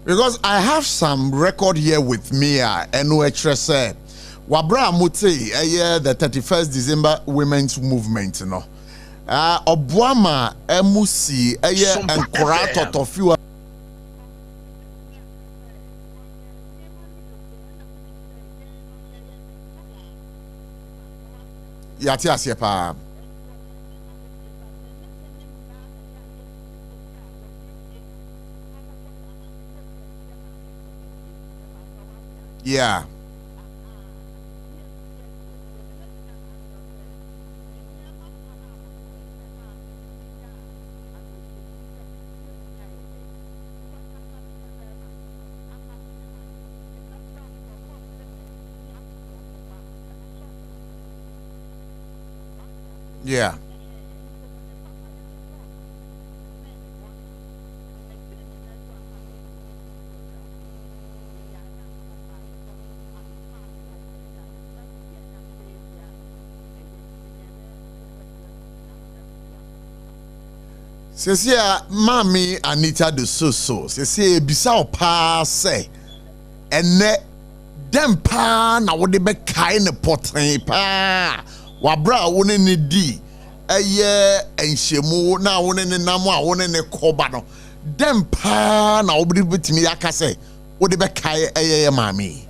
Because I have some record here with me, and which said, Wabra Muti, the 31st December Women's Movement, no. Obuama, Emusi, and Korato Tofiwa. Yati Asiepa. Yeah. Yeah. Sesia Mami Anita de Soso, Sesia Bisa pa say, ene dem pa na wo de be kai ne poten pa. Wabra wone ne di eye enhyemu na wone ne nam a wone ne koba no. Dem pa na wo de betimi aka say, wo de be kai eye mami.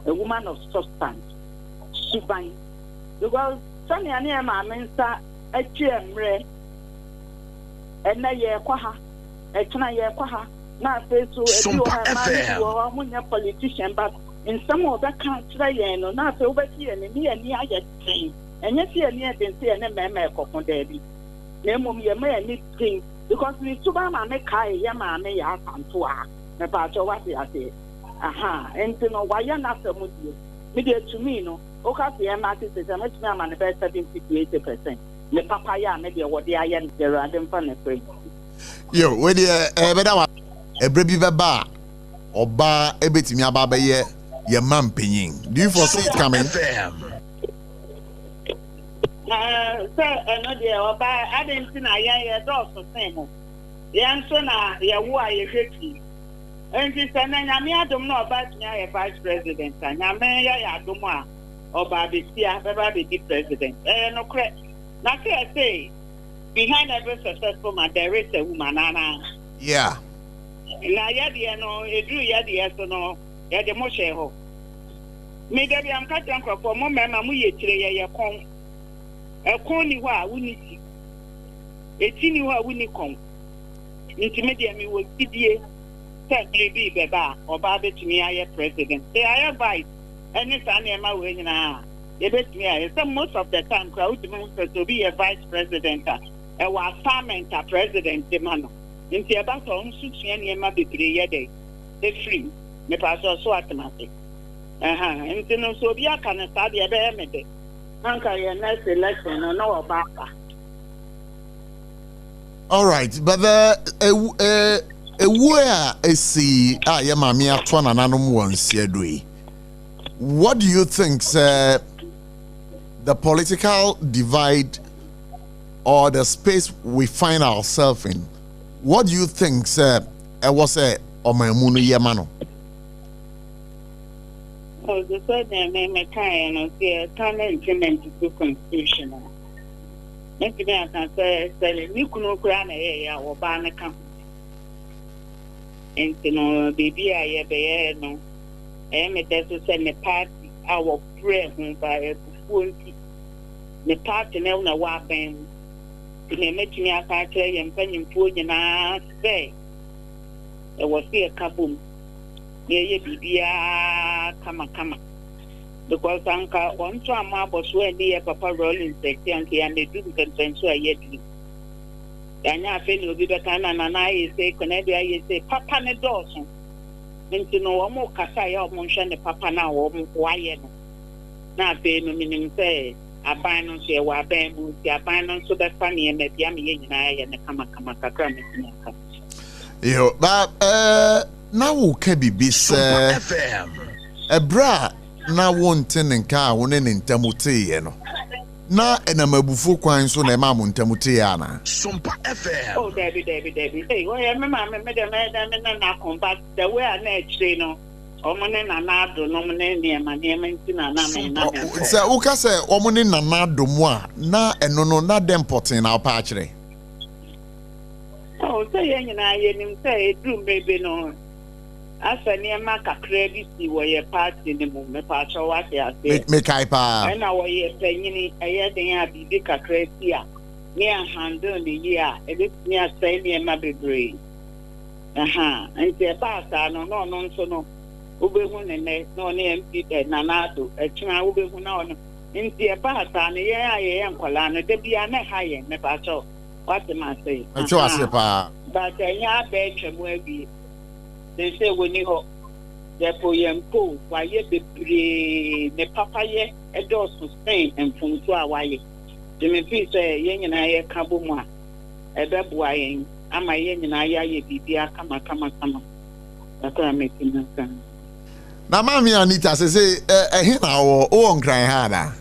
A woman of substance, Subai. Because Sunny and Emma Mensa, a GM, and a year quaha, a tuna year quaha, not say so. If you are a politician, but in some of that country, and not over here, and near yet train, and yet here near the sea and a mamma of Daddy. Name of your man need things because we Subama make high Yama may ask and to her. The part of what I say. Aha, and to know why you're not so much. Media to me, no. Okay, the market is a much more manifest 70-80%. The papaya, maybe what they are young, there are them fun. Yo, where the a baby baba or bar a bit me about your mum pinning. Do you foresee it coming? Sir, no, dear, or by I didn't see a dog for same. The answer now, you are a and she said, I don't know about a vice president, and I may I don't want or Baby the president. No correct. Now, I say, behind every successful man, there is a woman, Anna. Yeah. Now, yet, no, it drew yet, yes or no, yet the Moshe. Maybe I'm cutting for a moment, I'm with you, a corny wa, we need a teeny wa, we need come. Intermediate me will be be Beba or Baby to me, I am president. They are advised. Any son in my way now. You bet me, most of the time, crowd to be a vice president, a was farming a president, the man. In the about on such any maybe 3 days. They free, the pastor so automatic. And then so be a can study a bear. Uncle, your next election, or no about that. All right, but where is see Yamami Atwan and Anum once Yedui? What do you think, sir, the political divide or the space we find ourselves in? What do you think, sir, was a Omemunu Yamano? Oh, the third name, I can't implement the constitution. Maybe I can say, you couldn't or ban a company. And you know, baby, I have no. I am a desert send a party. Our prayer by a full the party never was been. They met me a party and penny food and I say, there was here a kaboom. Yeah, baby, come. Because Uncle, one time I was when the papa rolling section and they do consensual yet. And I feel you'll be the kind and I say, Canada, say, Papa ne Dawson. And to know more Casaya or Monshane Papa now or Wyan. Now, pay no meaning say, aban no so wa aban mu ti aban no so be fa ne me bia me ye nyina ye ne kama kakra me tin aka yo ba na wo ka bibi se ebra na wonte ne nka wo ne ntamute ye no na enamabufu kwan so na ema mo ntamute ya na SOMPA FM oh Debbie hey wo ye me na combat the way I na chire no omone na do no mone ne ma nti na me na se wo ka se omone na do mu a na eno no na dem potin na pa akire oh say ye nyina ye nim say edru mebe no asa ne ma kakra bi si wo ye party ne mu me pa cho wa se ase me kai pa na wo ye panyini eye den a bi kakra si a ne a handle ne ye a e bi ne a say ne ma bebre nti ba sa no nso no ubehu ne no ne mp na do etwa ubehu na ono nti ba sa ne ye a ye nkwala no de bia na ha ye me pa cho what ma say cho ase pa but nya be twemu abi they say when you ho the poyempo wa ye bebre ne papa ye e do so spain mfuntu a wa ye de me fi say ye nyina ye ka bo mu a e be boa yen ama ye nyina ye bibia kama akara metin nka na mami Anita say he na wo nkran ha da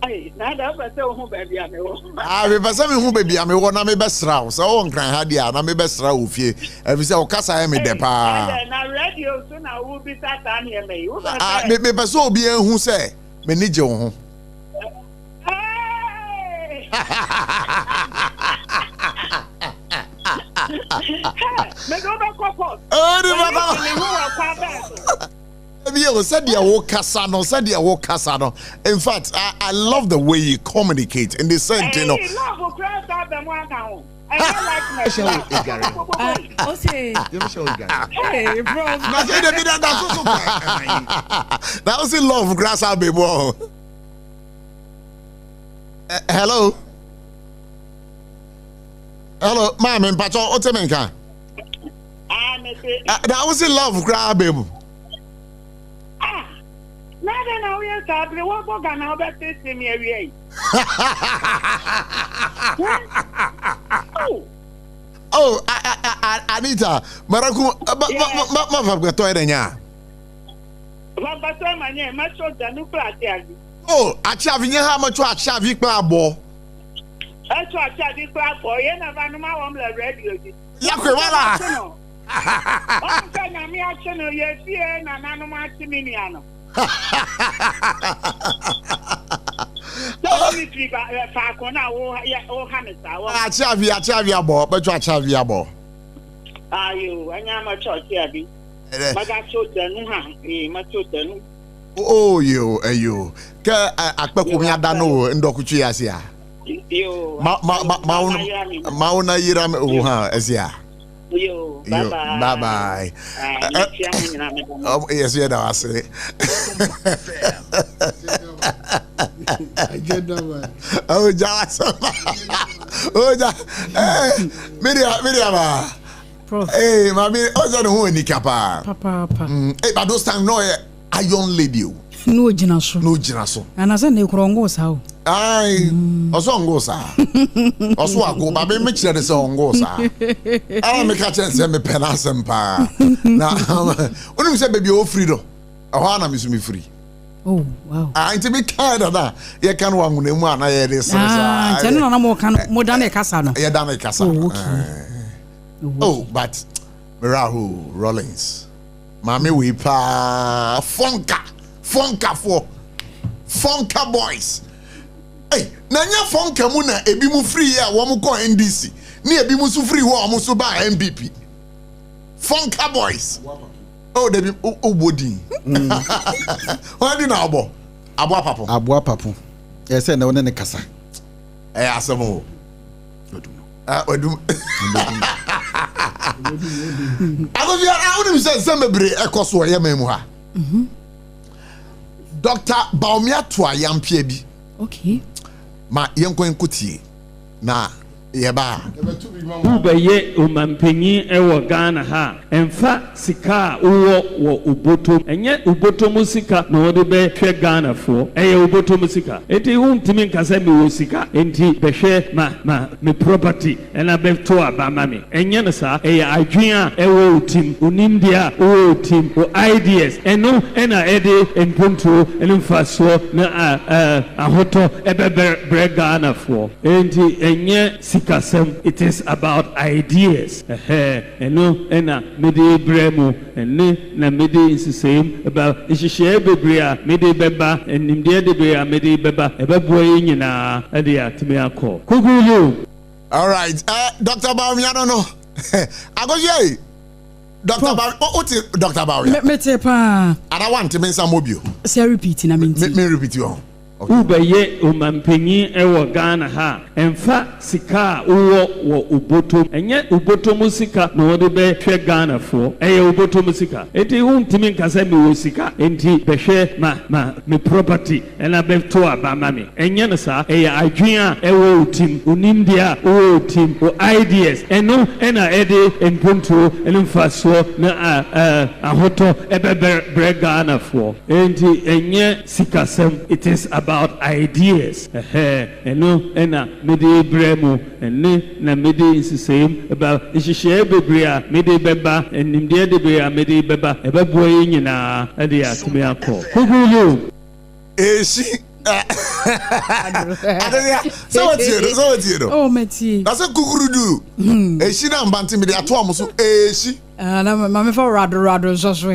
ai na da ba se ho ba bia me wo me pese me hu ba bia me wo na me besra wo so wo nkran ha dia na me besra wo fie e bi se wo kasa e me de pa na radio so na wo bi sata na me wo me pese obi ehu se me ni je wo ho me go back up in fact, I love the way you communicate in the sense, you know. I don't like my show. Hey, bro. That was in love, grass out, baby. Hello. Hello, ma'am, in Pacho, Otemenka. That was in love, grab baby. Now we are talking. What book and how about this in here? Oh, Anita, Maraku, oh, I have how much I have you club. That's what I did for you. Never know my own radio. Yakwala. Oh, I'm actually, yes, and I'm not Miniano. Are you? I am a church, Abby. Oh, you. Akpekumi ndokuchi asia. Mauna yiram uha asia. Bye bye. Yes, you know, I say. Oh, Johnson. Miriam. Hey, mommy, what's on who in the capa? Papa. Hey, but those time, no, a young lady. No jinaso. And I said, you crongos how. Aye, osongosa. Oswago, baby, make sure it's ongosa. I'll make a chance to me penasempa. Now, when you say baby, oh, freedom, I want to me free. Oh, wow. I to be kind of that. You can one with one. I hear this. General, more than a casano. Yeah, than a casano. Oh, but Mirahu Rollins, Mammy, we pa Funka boys. Hey, Nanya Funka Muna, Ebimu free ya, Wamuko NDC. Ni Ebimu su free wa, Musuba MPP. Funka boys. Oh, they be Wodi. What do you know about? Abua Papo. Yes, I know the Casa. Eh, Asamo. I don't say somebody across where you may Dr. Baumia Twa Yampiebi. Okay. Ma Yanko Kuti. Na Yaba. Ubeye umampenyi ewo Ghana ha. Emfa sika wo ubotom. Enye ubotom sika na wode be hwe Ghana fo. Eye ubotom sika. Enti huntimi nkasa mi wo sika. Enti behwe me property ena be to abama me. Enye ne sa eye adwen a ewo utim. Unimdia wo utim. O ideas. Eno ena ede enponto enmfaso na ahoto ebe bre Ghana fo. Enti enye sikasem. It is about ideas. Eno ena mede bremo ene na mede insisem about ishishie bebrea mede beba enimde de bea mede beba ebeboye nyina ade atime akọ kugulu. All right, Dr. Bawumia, I don't know. I go here. Dr. Bawumia, Dr. Bawumia. Me te pa. I don't want to mention some mobile. Say repeat na minti. Me repeat you. Ubeye umampenyi ewo Ghana ha. Emfa sika wo ubotom. Enye ubotom sika na wode be hwe Ghana fo. Eye ubotom sika. Enti huntimi nkasa mi wo sika. Enti behwe me property ena be to abama me. Enye ne sa eye adwen a ewo utim. Unimdia wo utim. O ideas. Eno ena ede enponto enmfaso na ahoto ebe bre Ghana fo. Enti enye sikasem. It is about ideas. Eno ena mede bremo ene na mede insisem about ishishie bebrea mede beba enimde de bea mede beba ebeboye nyina ade atime akọ kugulu Eshi so what you know? Oh meti. That's a kukurudu. Eshi na mbanti me de ato amuso eshi. Na mama for rado so so.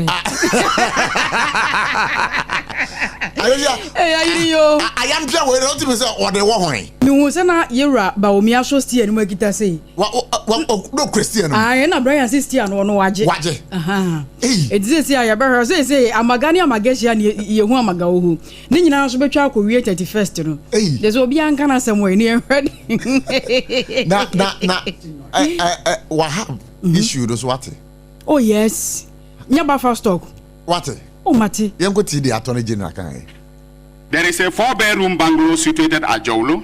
I am just waiting to say what they want. No, sana yera Bawumia so stie no makita sei. No Christian. Na Brian sister no waje. Waje. Aha. It say ya be say amagani amageshia ne yehu amaga ohu. Ne nyina so betwa akowie 31st no. There's obi anka na semwe ne ehwede. Na what have issue those what? Oh yes. Nyaba first talk. What? Oh Mati. Yango ti the Attorney General kan. There is a 4-bedroom bungalow situated at Jolo,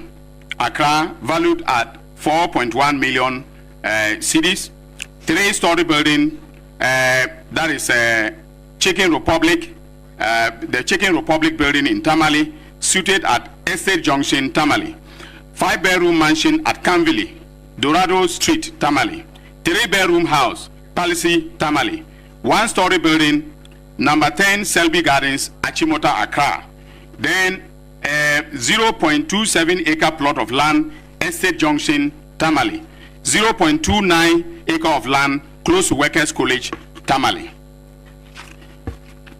Accra, valued at 4.1 million cedis. 3-story building, that is Chicken Republic, the Chicken Republic building in Tamale, situated at Estate Junction, Tamale. 5-bedroom mansion at Canville, Dorado Street, Tamale. 3-bedroom house, Palissy, Tamale. 1-story building, number 10 Selby Gardens, Achimota, Accra. Then 0.27 acre plot of land, Estate Junction, Tamale. 0.29 acre of land, close to Workers College, Tamale.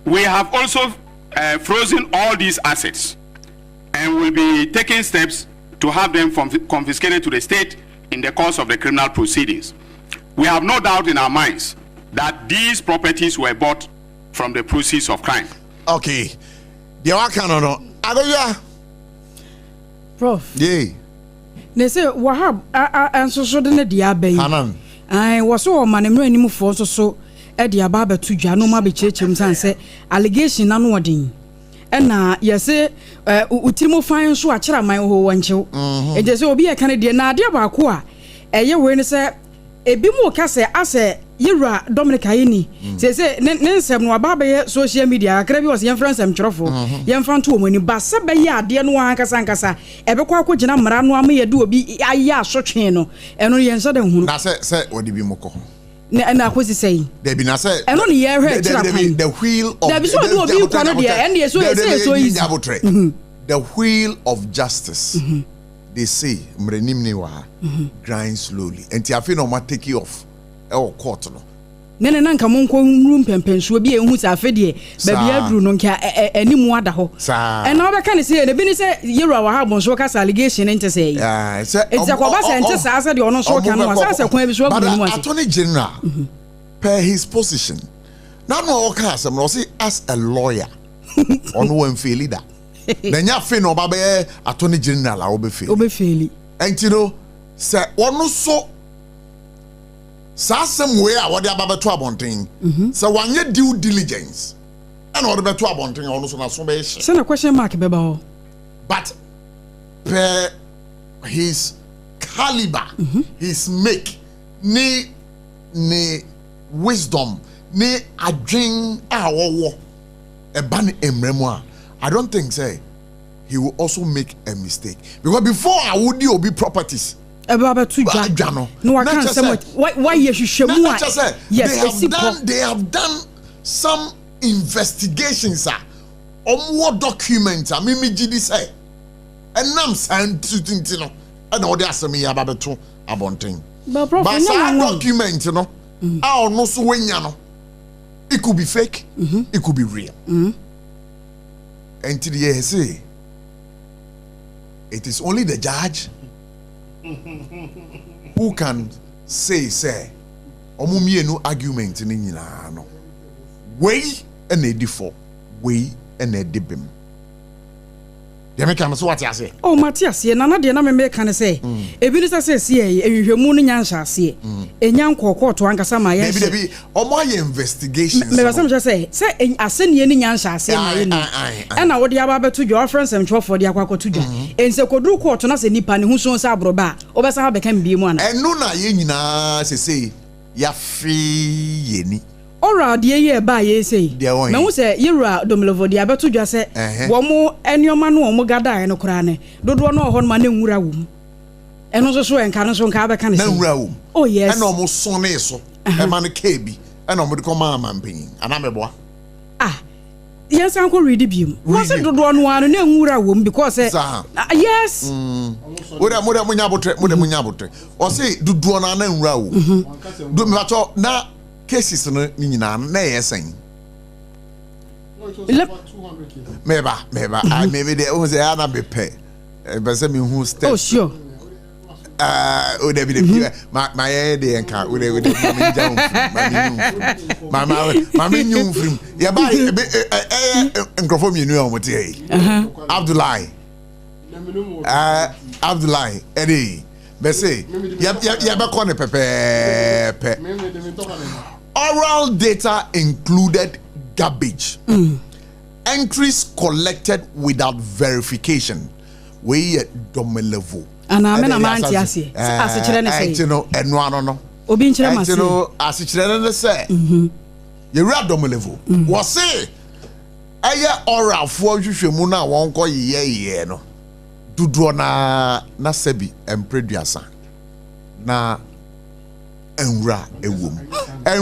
We have also frozen all these assets and will be taking steps to have them confiscated to the state in the course of the criminal proceedings. We have no doubt in our minds that these properties were bought from the proceeds of crime. Okay. The waka no. Agoya. Prof. Yeah. Ne say wahab anso so de ne dia bayi. Hanan. Ai wo so o manemro anim fo so e dia ba ba tudwa no ma be chechem san say allegation na no odin. E na yese utirimo fan so a kira man ho wonchew. E je say obi e kan de na ade ba ko a eye we ne say ebi mu ka say ase yewura Dominic Ayini say ne nsem no aba be social media akra bi was yen friends am chorofo yen fan to omani ba se be ya ade no ankasa ebe kwa akogina mara no am ye de obi aya asotwe no eno yen so de hu na se odi bi moko na akosi say there be na say eno ne ye hwe kira the wheel of there be so do obi kwa no de and ye so easy the wheel of justice they say mrenim ne wa grind slowly and tiafi no ma take you off court no nene nanka monko nrum pempenso bi ehu sa afede baby aduru no nka animu ada ho na obeka ne say ne bi ne say yewura wa ha bonso ka allegation ente say it's a ko ba say ente sa asa de ono so ka no asa kwa bi so agu no Attorney General per his position now no ka asem no say as a lawyer on one fail leader na nya fe no ba be Attorney General a obefeli and you know say ono so Sasem way a wode aba beto abonten so wanye due diligence and wode beto abonten ono so na so be hye say na question mark beba ho but per his caliber, his make, ne wisdom, ne adwin awowo ebane emremo. I don't think say he will also make a mistake, because before I would be properties. About two jano. No, I can't say why you should move. Yes, they have done some investigations, what documents are Mimi GD say, and nam send to no, and all the asemi about two abonting. But some document, you know, our no so when you know, it could be fake, it could be real. And to the say, it is only the judge who can say, no argument in Nina no. Way and a default, way and a dibim. You make what I say. Oh, Matthias, you know, the number can say. A minister says, "Yea, and you moon and shall see a young court to answer my investigation. Maybe some just say, I send you any young shall say, and I would have to your friends and for the aqua to do. And so could do court to us any pan who soon sabroba, or Bassa can be one. And no, I say, ya free yenny. Ora dear ye by ye say. No say Yura Domlovo the Abato just say one more and your man won't gada and no crane. Don't want no hon man in room. And also so and Carnason Caba can room. Oh yes, and almost so neso. A man a KB and I'm with command being and I'm a boy. Ah, yes, Uncle read him. Was it the one and no room because yes. What a munabotre or say do one and row. Do matter now. Cases no nyina na yeseng maybe they o say ana bepe be me who step. Oh sure. O dey be the my head dey enka we dey mama nyum film ya ba nkrofo mi nu o tie Abdullahi Eddie be say ya be ko ne pepe. Oral data included garbage. Entries collected without verification. We dome level. And I'm a man, yes, as a children say, and one no. Obin Chama, as a children say, you read dome level. Was say, oral for you, Muna won't call ye, no. Do na sebi and producer. Na enra ewum a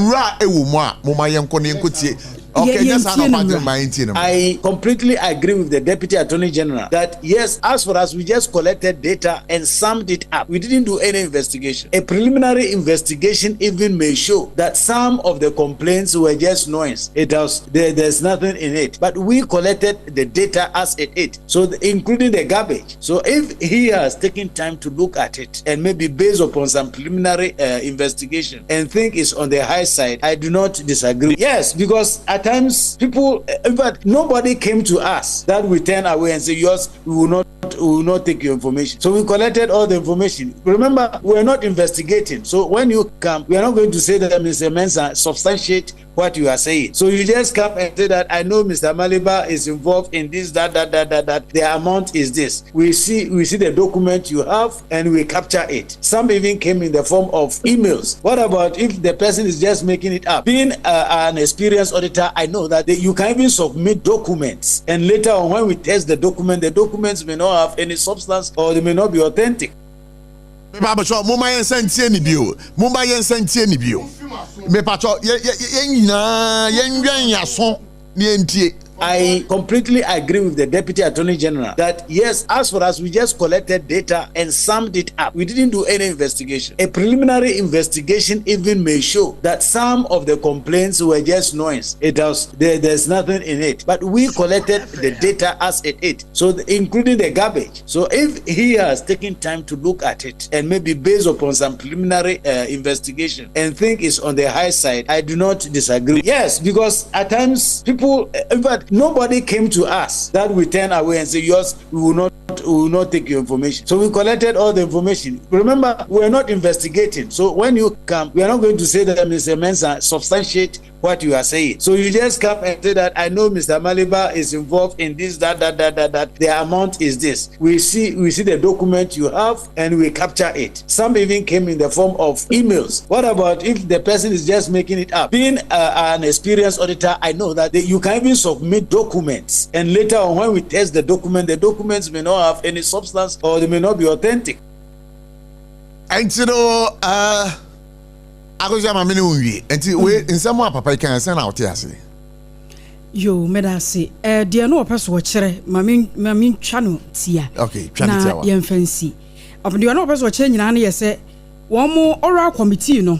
moma yenko ne nkotie. Okay, yes, I completely agree with the Deputy Attorney General that yes, as for us, we just collected data and summed it up. We didn't do any investigation. A preliminary investigation even may show that some of the complaints were just noise. There's nothing in it. But we collected the data as it is, so including the garbage. So if he has taken time to look at it and maybe based upon some preliminary investigation and think it's on the high side, I do not disagree. Yes, because at times people, in fact, nobody came to us that we turn away and say, yes, we will not take your information. So we collected all the information. Remember, we are not investigating. So when you come, we are not going to say that Mr. Mensah substantiate what you are saying. So you just come and say that I know Mr. Maliba is involved in this, that. The amount is this. We see the document you have and we capture it. Some even came in the form of emails. What about if the person is just making it up? Being an experienced auditor, I know that you can even submit documents, and later on when we test the documents may not have any substance or they may not be authentic. Baba cho mo ma yen santie ni bio. Me pacho yen nwan yaso ni entie. I completely agree with the Deputy Attorney General that yes, as for us, we just collected data and summed it up. We didn't do any investigation. A preliminary investigation even may show that some of the complaints were just noise. There's nothing in it. But we collected the data as it is, so including the garbage. So if he has taken time to look at it and maybe based upon some preliminary investigation and think it's on the high side, I do not disagree. Yes, because at times people, in fact, nobody came to us that we turn away and say, yes, we will not take your information. So we collected all the information. Remember, we are not investigating. So when you come, we are not going to say that Mr. Mensah substantiate what you are saying. So you just come and say that I know Mr. Maliba is involved in this, that. The amount is this. We see the document you have and we capture it. Some even came in the form of emails. What about if the person is just making it up? Being an experienced auditor, I know that you can even submit documents, and later on when we test the documents may not have any substance or they may not be authentic. And you know, I go jam a minute. And we in some way, Papa can send out here. Yo, medasi. Dear no person watchere. Mami channel tia. Okay, channel tia. Yen fancy. Up the no person watching na ye say. One more oral committee no.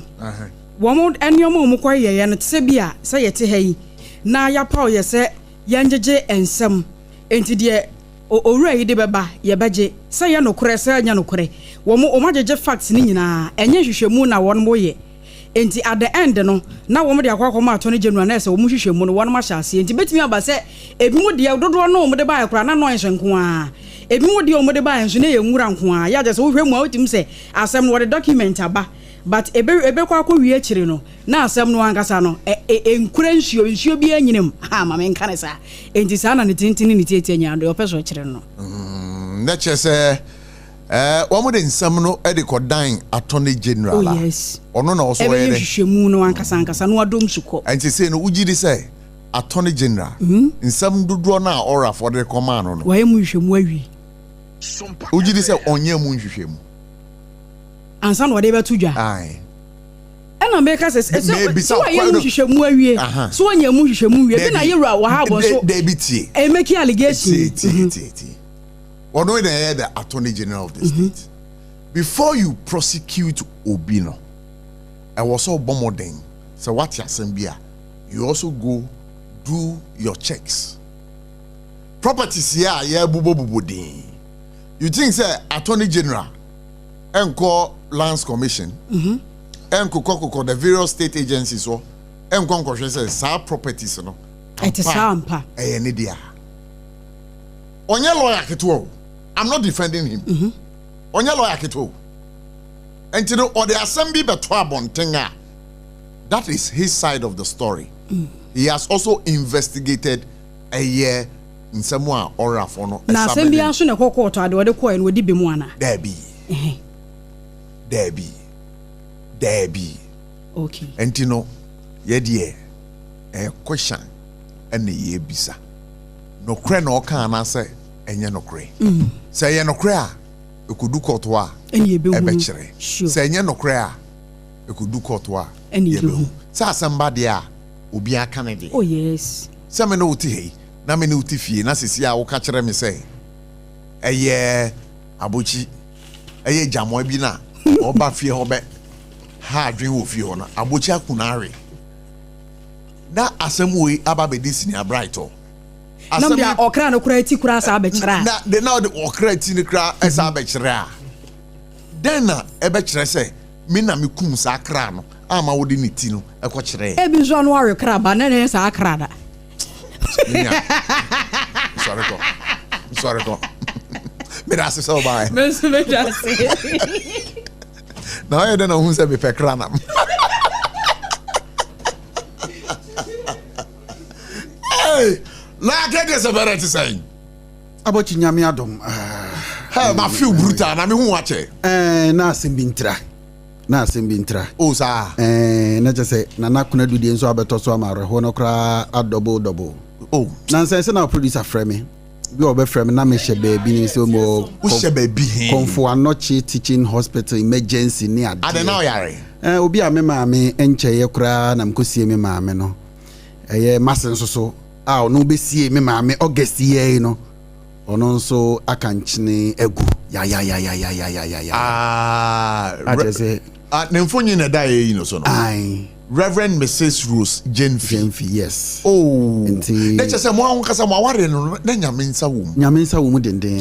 One more any more mukwa ye and sebia say yete hey. Na ya pa ye say yanjeje ensem. Enti de owura yi de beba ye beje say ya no kure say anya no kure. Wo mo omajeje facts ni nyina enye hwehwemu na won mo ye. Enti at the end no na wo mo de akwakoma attorney general na say wo mo hwehwemu no won ma hyase enti betimi aba say ebi mo de dodo no mo de ba yakura na no enhwenko a ebi mo de mo de ba enhwe na ye nwura nko a ya je say wo hwemu a otim say asem no wo de document aba but ebe kwa wie akire no na asem no ankasa no enkura nsuo bi anyinem ha ma me nka ne sa enti sa na ne tintini ne tietie nya do opeso akire no na chese one more in some no Kodan Attorney General. Oh, yes. Or no, also, Shemu no Ankasa no Adom Suko. And she say, no, Uji say, Attorney General. In some do draw now or for the command. Why Mushemu? Uji say, on your moon. And some whatever to ja. Aye. And America says, so I am Mushemu. So when you Mushemu, then I hear what happened. They beat and make allegation. Or no, the Attorney General of the state. Before you prosecute Obino, I was so bombarding. So what you assembly, you also go do your checks. Properties here, yeah, bubo ding. You think say Attorney General, Enco Lands Commission, Enco the various state agencies, so Enco say sa properties no. It is SOMPA. Any dia. Onye lawyer keto. I'm not defending him. Onye lawyer keto. And you know, or the assembly betwa bontenga. That is his side of the story. He has also investigated a year in someone or a phone. Na assembly aso na court ade wode coin we di bemu ana. Debbie. Okay. And you know, ye die a question and ye bisa. No kre no kan answer enye no kre. Say ye no kre a e could do court wa e be chere. Say enye no kre a e could do court wa e be. Say somebody a obi aka ne de. Oh yes. Say me no uti hey na me no uti fie na sisi a wo ka chere me say eye abochi eye jamo bi na oba fie ho be ha adwen wo fie ho na abochi akunare na asem we aba be dis ni abrighto nam dia okra no kura ti kura sa be kira na de now the okra ti ni kura esa be kira den na e be kire say me na me kum sa kra no ama wo de ni ti no e ko kire e bi so no ware kra ba na ne sa kra da sorry ko me da so bye me so me da say na I don't know who say me pe kra na hey la get this about to say Abotchie nyame adom ha ma feel brutal na me hu wache na asembi ntra o sa na je say na nakuna dudie nso abeto so amare ho no kra double oh na say na producer frame bi obe frame na me she baby ni so mo she baby Comfort Anoche teaching hospital emergency ni ade ade na oyare obi a me maame enche ye kra na mkosie me maame no eye masen so a no be sie me maame August ye no ono nso akanchine egu ya nemfonyi na da ye no so no ai Reverend Mrs. Rose Jenfi yes oh let's say mo ankasa mo aware no na nyamensa wom denden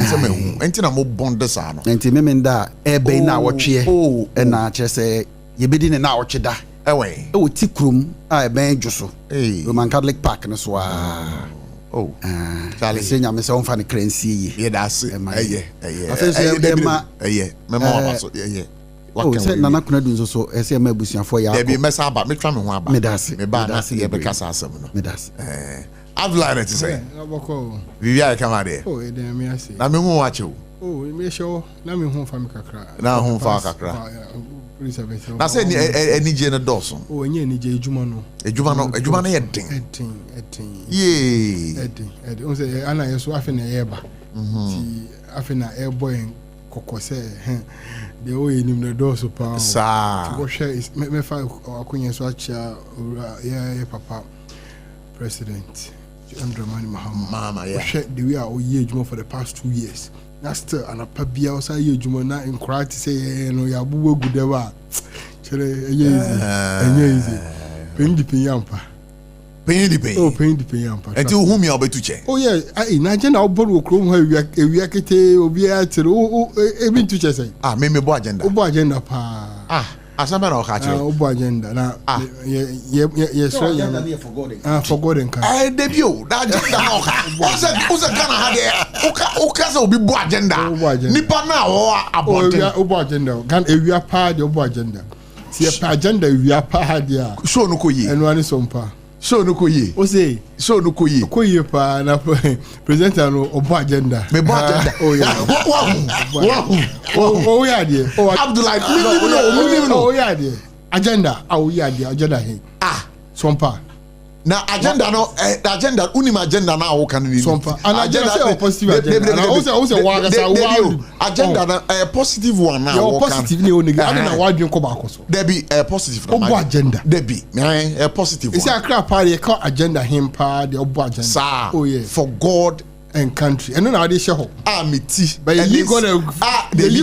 se me hu enti na mo bonde sa no enti me nda ebe na awotwe e na chese ye bedi ne na awotwe da ewe e woti krum a ebe dwoso Roman Catholic Park no so oh Charlie say nyamensa won fa ne kransie ye da se eye afenso e ma memo abaso ye say nana kuna dun so ese ma busuafo ya there be mesa aba me twa me ho aba me dase me ba na ye be kasa asem no me dase Abdullah to say aboko Vivia come out there e dem me ase na me hu wache o me show na me hu fa me kakra na hu fa kakra na say ni je na doso enye ni je ejuma no ye den ye edin o say ana yeso afi na ye ba ti afi na e boy kokko say de o enim na doso pa sa go share me fa akunye so acha ya papa president Andramani Mahama yeah share the way o ye ejuma for the past 2 years. That's still an apabia also ye ejuma na inquire to say no ya buwo gudewa chere easy pen di yampa pen di yampa enti hu mi obetu che oh yeah na je na oboru okrom ha ewia kete obi a tere o ebi tu che say me bo agenda pa asamba na okache obo agenda na ye so ya forgotten kan debio da agenda na oka oza kana ha de oka za obi bo agenda nipa na wo aboten obo agenda kan ewia pa de obo agenda si e pa agenda ewia pa de a so no koyi eno ani sompa so no koyi o say so no koyi pa na present no obo agenda me bo agenda oh yeah oh yeah de Abdullah no oh yeah de agenda agenda he sompa na agenda no agenda unim agenda na wo kan ni sompa agenda say positive agenda na o say wa ga sa wa agenda na positive one na wo kan positive ni o ni ga na wa dwen ko ba ko so there be positive na obo agenda there be positive one is akra party call agenda him pa the obo agenda sir oh yeah for God and country and now they share meti but you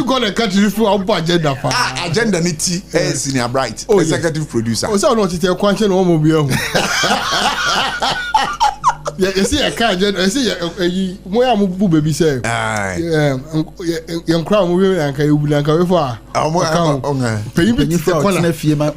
gonna country for obo agenda pa agenda ni ti senior bright executive producer o say no tete kwanche no mo bia hu you see a car agenda you see mo ya mo bu baby say you nkra mo we anka you bulanka we for pay me for na fie ma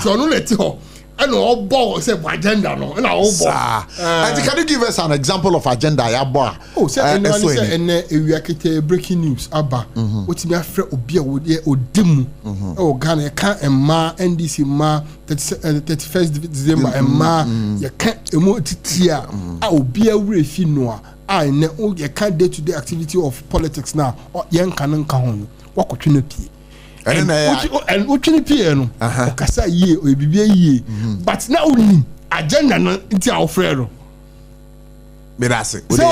o no let ho and all ball say agenda no and all ball and can you give us an example of agenda ya boy say and ewia kete breaking news aba otimi afre obi a odimu o Ghana e kan emma NDC ma 31st December emma ye kan emu titia a obi a wure fi no a ne o ye kan day to day activity of politics now ye nkan nka ho wakotwe na pie and utwini pie no okasa yie o bibia yie but na uni agenda no nti a ofre no Berase. So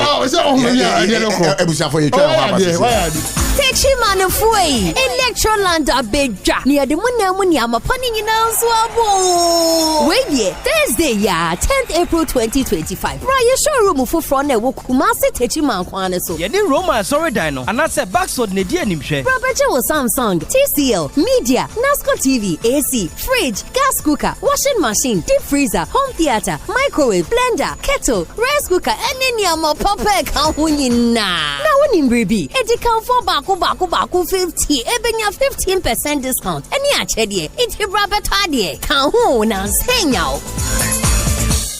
ebushafo ye twa Techimano foi Electroland abeja near the munamuni amapani nyina nso abo we die Thursday ya 10th April 2025 Raya showroom foforo na wo Kumasi Techiman kwane so ye ni Roma sorry dino anase backsword ne die animhwe Property wo Samsung TCL Media Nasco TV AC fridge gas cooker washing machine deep freezer home theater microwave blender kettle rice cooker any amapapa ka hunyina na woni mbribi edikan for back 50 ebenya 15% discount any achede it brabetade kan ho na senya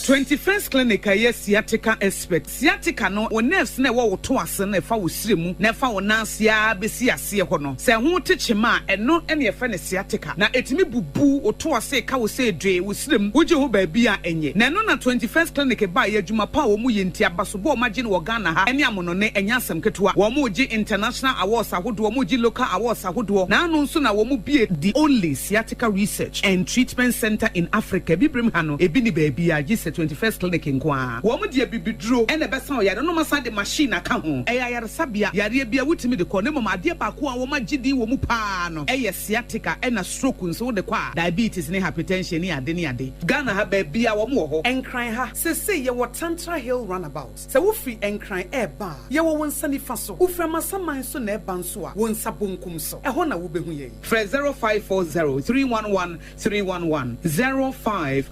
21st clinic aye sciatica expert sciatica no wo nerves na wo to ase na fa wo siremu na fa wo nansia besi ase ho no se ho techema eno ene ye fa ne sciatica na etimi bubu wo to ase ka wo se dwe wo siremu wo je ho ba bia enye na eno na 21st clinic ba ye adwuma pa wo mu ye ntia baso bo ma je ne wo Ghana ha ene amono ne enya asem ketewa wo mu je international awards ahodo wo mu je local awards ahodo na anu nso na wo mu bie the only sciatica research and treatment center in Africa bibrim ha no ebi ni ba bia je 21st clinic nkwa wo mu de bibiduro ene besa o yare no masa de machine aka ho yare sabia yare bia wutimi de ko ne mama de ba ko a wo magidi wo mu pa no sciatica ena stroke nso de kwa diabetes ne hypertension ne ade Ghana ha ba bia wo mu ho enkran ha se ye wo Tantra Hill runabout se wo free enkran eba ye wo wonsani fa so wo frama saman so na eba nso a wo nsa bonkum so ho na wo behu ye 0540 311 311 0540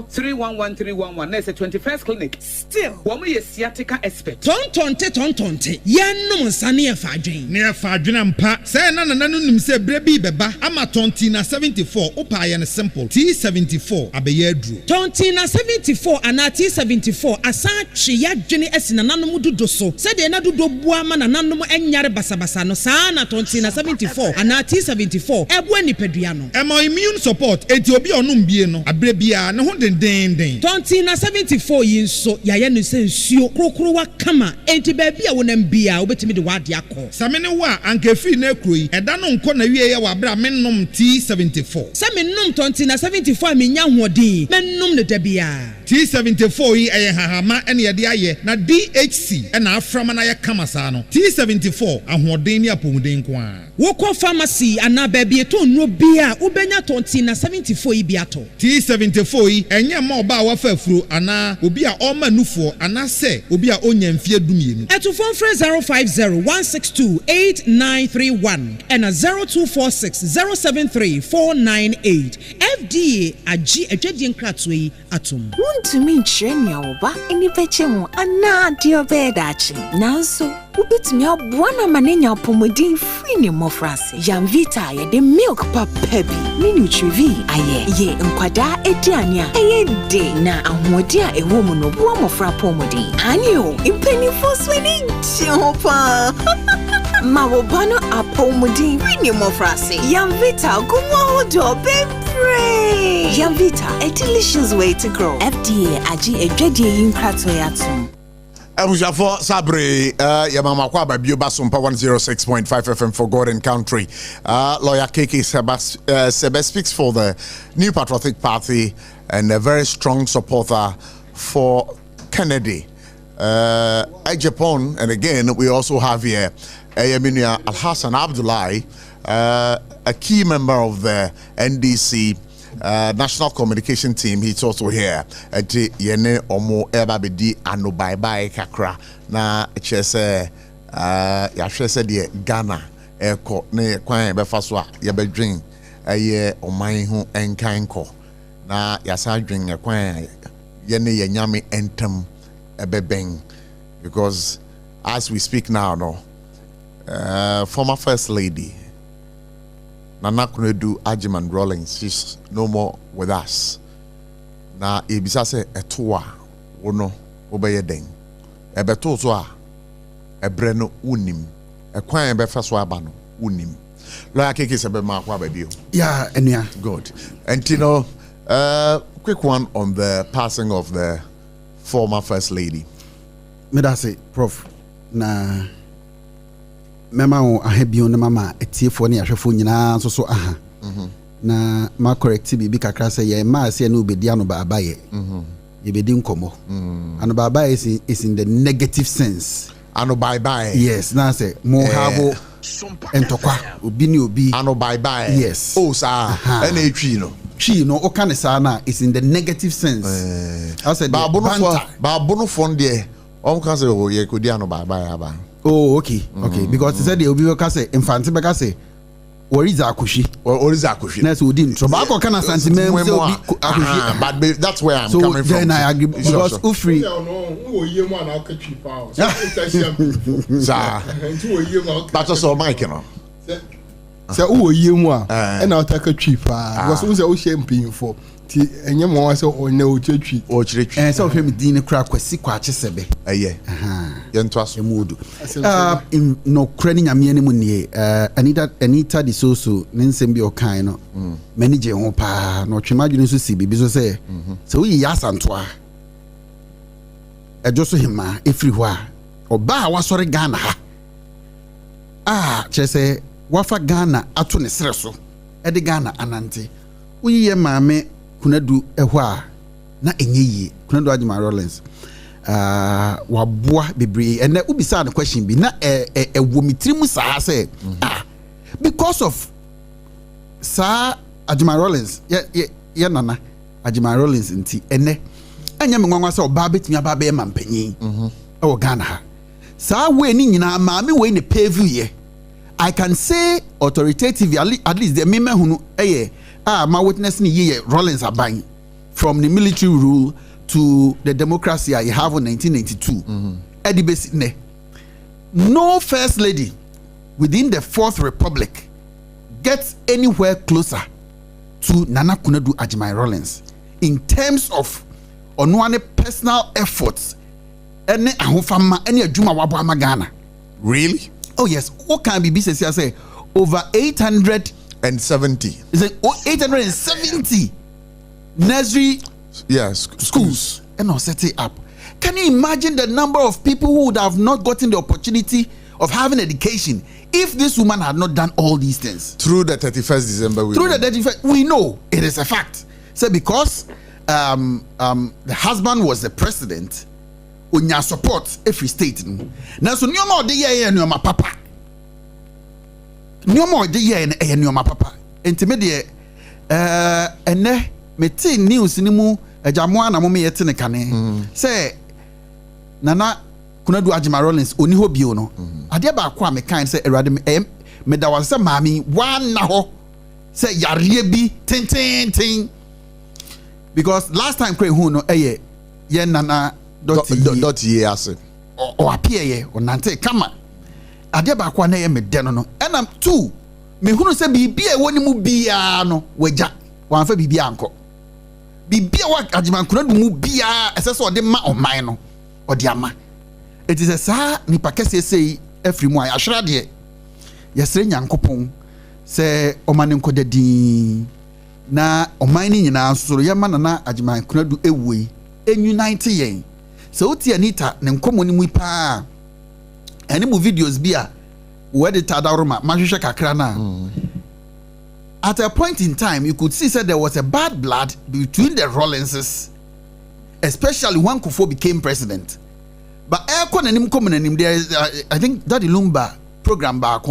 311 0311 na say 21st clinic still wo mo ye sciatica expert tontonte yenum nsane e fadwen ne e fadwen ampa say na nim say bre bi beba ama tontina 74 opa ye ne simple T74 abeye adru tontina 74 ana T74 asa twe ya dwene asina nanom dodo so say de na dodo bua ma na nanom enyare basabasa no saa na tontina 74 ana T74 ebo nipadua no emo immune support enti obi onum bie no abre bia ne ho den tontina 74 yin so ya ye no sensuo krokro wa kama enti ba bia wonam bia obetimi de wade akọ samene wa anka free na ekroyi eda no nko na wie ye wa bra mennom T74 samennom tontina 74 menya hoɔden mennom ne da bia T74 yi eye hahama ene ye de aye na DHC ena aframa na ye kama saa no T74 ahoɔden ne apomuden ko a wokɔ pharmacy ana ba bia to nro bia ubenya tontina 74 yi bia to T74 yi enye ma oba wa fa afuro ana obi a ɔma nufoɔ ana se obi a onya mfie dumienu eto phone 05016289931 and 0246073498 FDA agi adwadie nkratoe yi atom wontumi nkyerɛ nea wo ba ani bɛkyɛ mu ana deɛ ɔbɛyɛ daakye nanso wobɛtumi aboa na ma n'anya apɔmuden firi ne mmɔfraase Yamvita yɛde milk papa bi ne Nutrivi ayɛ yɛ nkwadaa aduane a ɛyɛ de na ahoɔden a ɛwɔ mu no boa mmɔfra apɔmuden aneo mpanimfoɔ so ani gye ho paa ma wo ba no apɔmuden firi ne mmɔfraase Yamvita gumu ahodoɔ bebree Yamvita, a delicious way to grow. FDA agi adwadie yi nkratoe atom Abujafo Sabre, Yamama Kwaba Bioba SOMPA 106.5 FM for God and Country. Lawyer KK Sebe speaks for the New Patriotic Party and a very strong supporter for Kennedy. Japan, and again, we also have here Yaminia Al Hassan Abdullahi, a key member of the NDC. National communication team. He's also here. Yene omo eba bedi ano bye bye kakra na chese ya chese de Ghana eko ne kwan be fa so a ye be dwen eye oman hu enkan ko na ya sa dwen kwan yene ye nyame entam ebeben because as we speak now no former first lady Nana Kunedu Ajiman Rawlings, she's no more with us. Na ebisa se etoa wono obeye den. Ebeto so a ebre no unim. Ekwan ebe fa so aba no unim. Lawyer KK se be ma kwa badio. Yeah, enua. Good. And you know, quick one on the passing of the former first lady. Me da say prof na mema o ahebio ne mama etiefo ne ahwefo nyina so aha na ma correct bi kakra say ye ma se na obedi ano baba ye ye bedi nkomo ano baba is in the negative sense ano bye bye yes na say mo have entokwa obi ni obi ano bye bye yes oh sa na etwi no twi no o kan sa na is in the negative sense I said baabo no fon de o kan say o ye kodi ano bye bye aba. Oh, okay. Because he said they will be say infant be say Oriza akushi. Next we didn't. So back kind of sentiment but that's where I'm coming from. Then I agree because Ufri That's also Mike, you know. So who ye mo and I'll take a trip because who's a champagne for ti enye mo wa se o na o twetwi so hwem din kra kwasi kwache sebe yento aso emudu no krani nyame ne mu nie Anita de soso ne nsem bi okan no manage ho pa no twemadwene so si bibi so se so yi yasanto a ejo so hima efri ho a oba wasore Ghana ha chese wafa Ghana ato ne sere so de Ghana anante uyiye maame kunadu ehwo a na enye kunadu Ajima Rollins waboa bebre ene ubisa the question bi na ewo mitrim saa say because of sa Ajima Rollins ye nana Ajima Rollins nti ene anya me nwanwa say oba betimi aba be mampanyin e Ghana ha sa we ni nyina maame we ne pave ye I can say authoritatively at least the meme hunu my witness ni ye Rollins aban from the military rule to the democracy you have in 1992. No first lady within the Fourth Republic gets anywhere closer to Nana Kunadu Agyeman-Rawlings in terms of onuane personal efforts. Ene ahofama ene adwuma wabo amagana. Really? Oh yes. What can be say over 870. Is it 870 nursery schools and not set it up? Can you imagine the number of people who would have not gotten the opportunity of having education if this woman had not done all these things? Through the 31st December. We know it is a fact. So because the husband was the president, unya support every state. Now so nyoma ode ye nyoma papa. Nyoma ode ye nyoma papa. Enti de ene meti news ni mu ajamoa na mo me yete ne kane. Say Nana Kunadu Agyeman-Rawlings oni ho bio no. Ade ba kwa me kan say erade me da was say mami wan na ho say yare bi tin. Because last time kwe hu no ye Nana dot ye ase o appear ye o nante kama ade ba kwa na ye me de no enam 2 me hunu se bibia woni mu bia no waja wan fa bibia anko bibia wa Agyeman Kunadu mu bia ese so de ma oman no o de ama it is a sa nipa kese sei afri mu ayahra de yesre nyankopon se omane nko dadin na oman ni nyina so ye ma na Agyeman Kunadu ewui unite yen. So uti Anita ne nkomo ni mu pa ene mu videos bia we de tadaroma mahwehwe kakra na at a point in time you could see that there was a bad blood between the Rawlingses, especially when Kufuor became president. But there is I think Daddy Lumba program back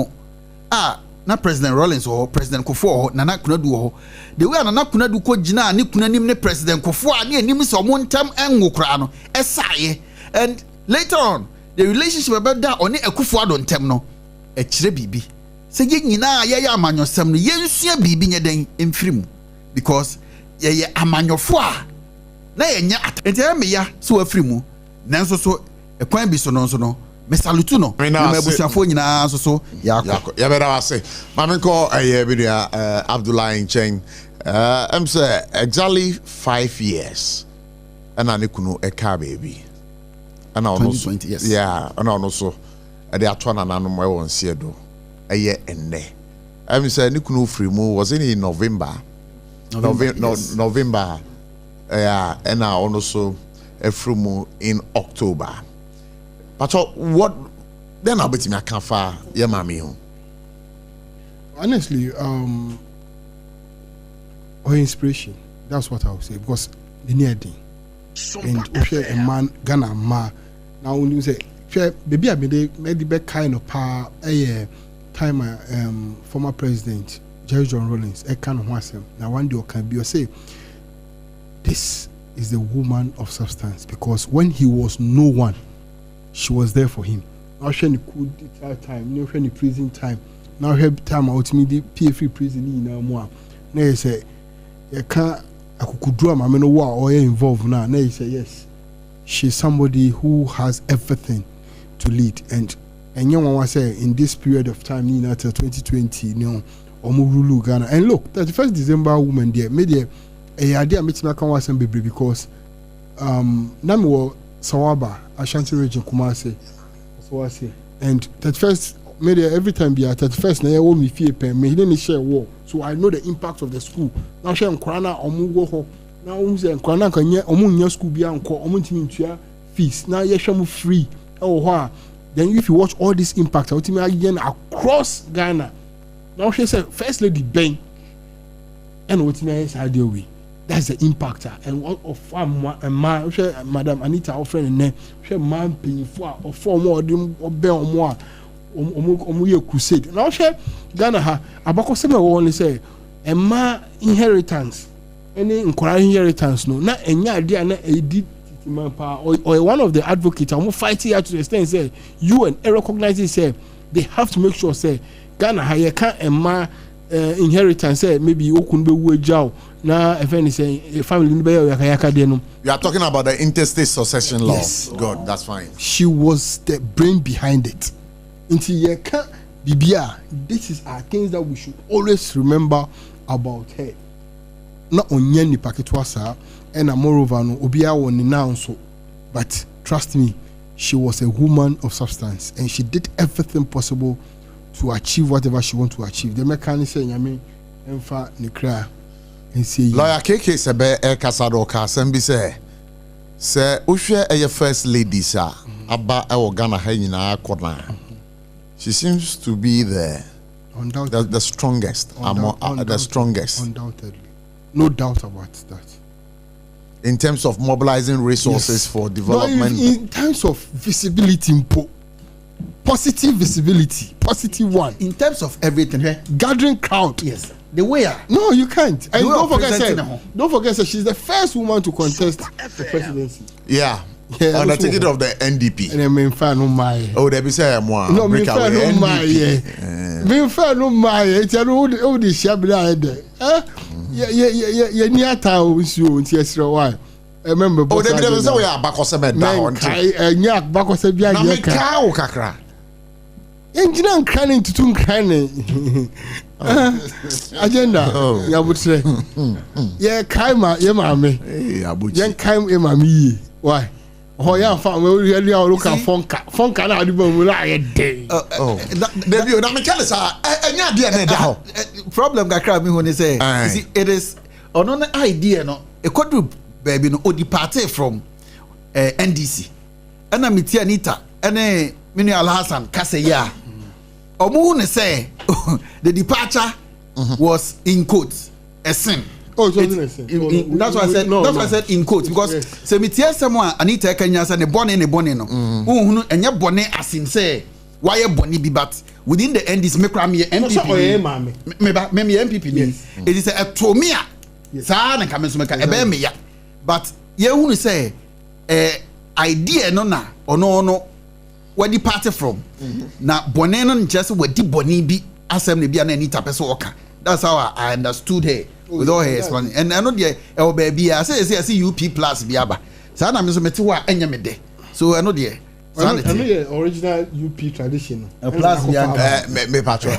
na President Rawlings or President Kufuor Nana Kunadu ho the way Nana Kunadu ko gina ni kunanim ne President Kufuor ni enim so mo ntam enwo kra no esaye. And later on the relationship about that on Kufuor don ntam no e kire bibi se ye nyina ye amanyosem no ye nsua bibi nyeden emfirim because ye amanyofo a na ye nya enti me ya so afirimu nanso so ekwan bi so no me salutu no me abusuafo nyina so yakọ ya bera wase mamenko bidia Abdullah Nchen am say exactly 5 years ana ne kunu eka baby ana ono so yes yeah ana ono so e de atwa na nanom e won se do eye enne am say ne kunu free mu was in November yeah ana ono so efrumu in October. But what then I'll bet me I can't far your mommy home. Honestly, or inspiration. That's what I would say because the near thing. And a man Ghana ma now when you say baby I made the back kind of power a time former president Jerry John Rawlings a kind of wasem. Now one day can be say this is the woman of substance because when he was no one, she was there for him. Now she could time, now she prison time. Now her time out me the PFE prison in more. Now you say, you can't. I could draw my man or involved now. Now you say yes, she's somebody who has everything to lead. And you know what I say in this period of time, you know, till 2020, you know, Omurulu Ghana. And look, 31st December woman there made a idea meet me can was baby because Namiwo Sawaba Ashanti region Kumasi so I say and 31st made every time be at 31st na wo me fie pen me didn't share war so I know the impact of the school now share nkrana omu go ho now omu say nkrana kan nye omu nya school bia nko omu ntimi ntua fees now ye hwam free oh ho then if you watch all this impact ultimately again across Ghana now she say first lady Ben and ultimately is idea we that's the impactor and of Madam Anita offering and then she man paying for or 4 more them or bear more crusade now she Ghana ha abako sema only say a ma inheritance any inheritance no na enya idea na edit man pa or one of the advocates I'm fighting here to the extent say you and recognize say they have to make sure say Ghana ha you can't ma inheritance say maybe okun be wu ejao Now, if anything, family you are talking about the interstate succession law. Yes. Good, that's fine. She was the brain behind it. Until you can't Bibia, this are things that we should always remember about her. Not on any packet was her, and moreover, no Obia won now so. But trust me, she was a woman of substance, and she did everything possible to achieve whatever she want to achieve. The mechanic saying, I mean, Enfa Nikra. Lawyer KK sebe kasado ka sembi se uhwe eye first lady sa aba e Ghana ha nyina akona. She seems to be the strongest the strongest. Undoubtedly. No doubt about that. In terms of mobilizing resources for development. No, in terms of visibility, positive visibility, positive one. In terms of everything, gathering crowd. Yes. The way. No, you can't. And don't forget, she's the first woman to contest the presidency. Yeah. On the ticket of the NDP. And I mean, fan no my. Oh, they be say moi. No, me fan no my. Me fan no my. It's a all the shabla there. Yeah. Near town with you. Yes, why? I remember. Oh, they be say we are back on seven down. Nyak back on seven. Na me ka o kakra. Engineer crying to two crying. Agenda. Ya would say. Yeah, Kaima, yeah, mammy. Yan Kaim, yeah, mammy. Why? Oh, yeah, fam, we really are looking at Fonka, I will lie a day. Oh, the problem got crab me when they say, it is on an idea, no, a quadruple baby, no, or departed from NDC. And I'm Anita, and a Mini Al Hassan, Kasaya. Omoon say the departure was in quotes a sin. Oh, that's why I said. That's why I said in quotes because se me tie someone Anita Kenya say ne born no. Uhunu enya born as in say why e born bi but within the NDC me kra me MPP. Me MPP ni. It is a tromia. Sa na ka me so me ka e be me ya. But ye hunu say idea no na ono where the party from na bone no just where the bone bi assembly bi na Anita person oka. That's how I understood her with all her explanation. And I know the baby I say UP plus bi aba. Sa na me so mete wa enya me de. So I know the I know the original UP tradition. Plus me patro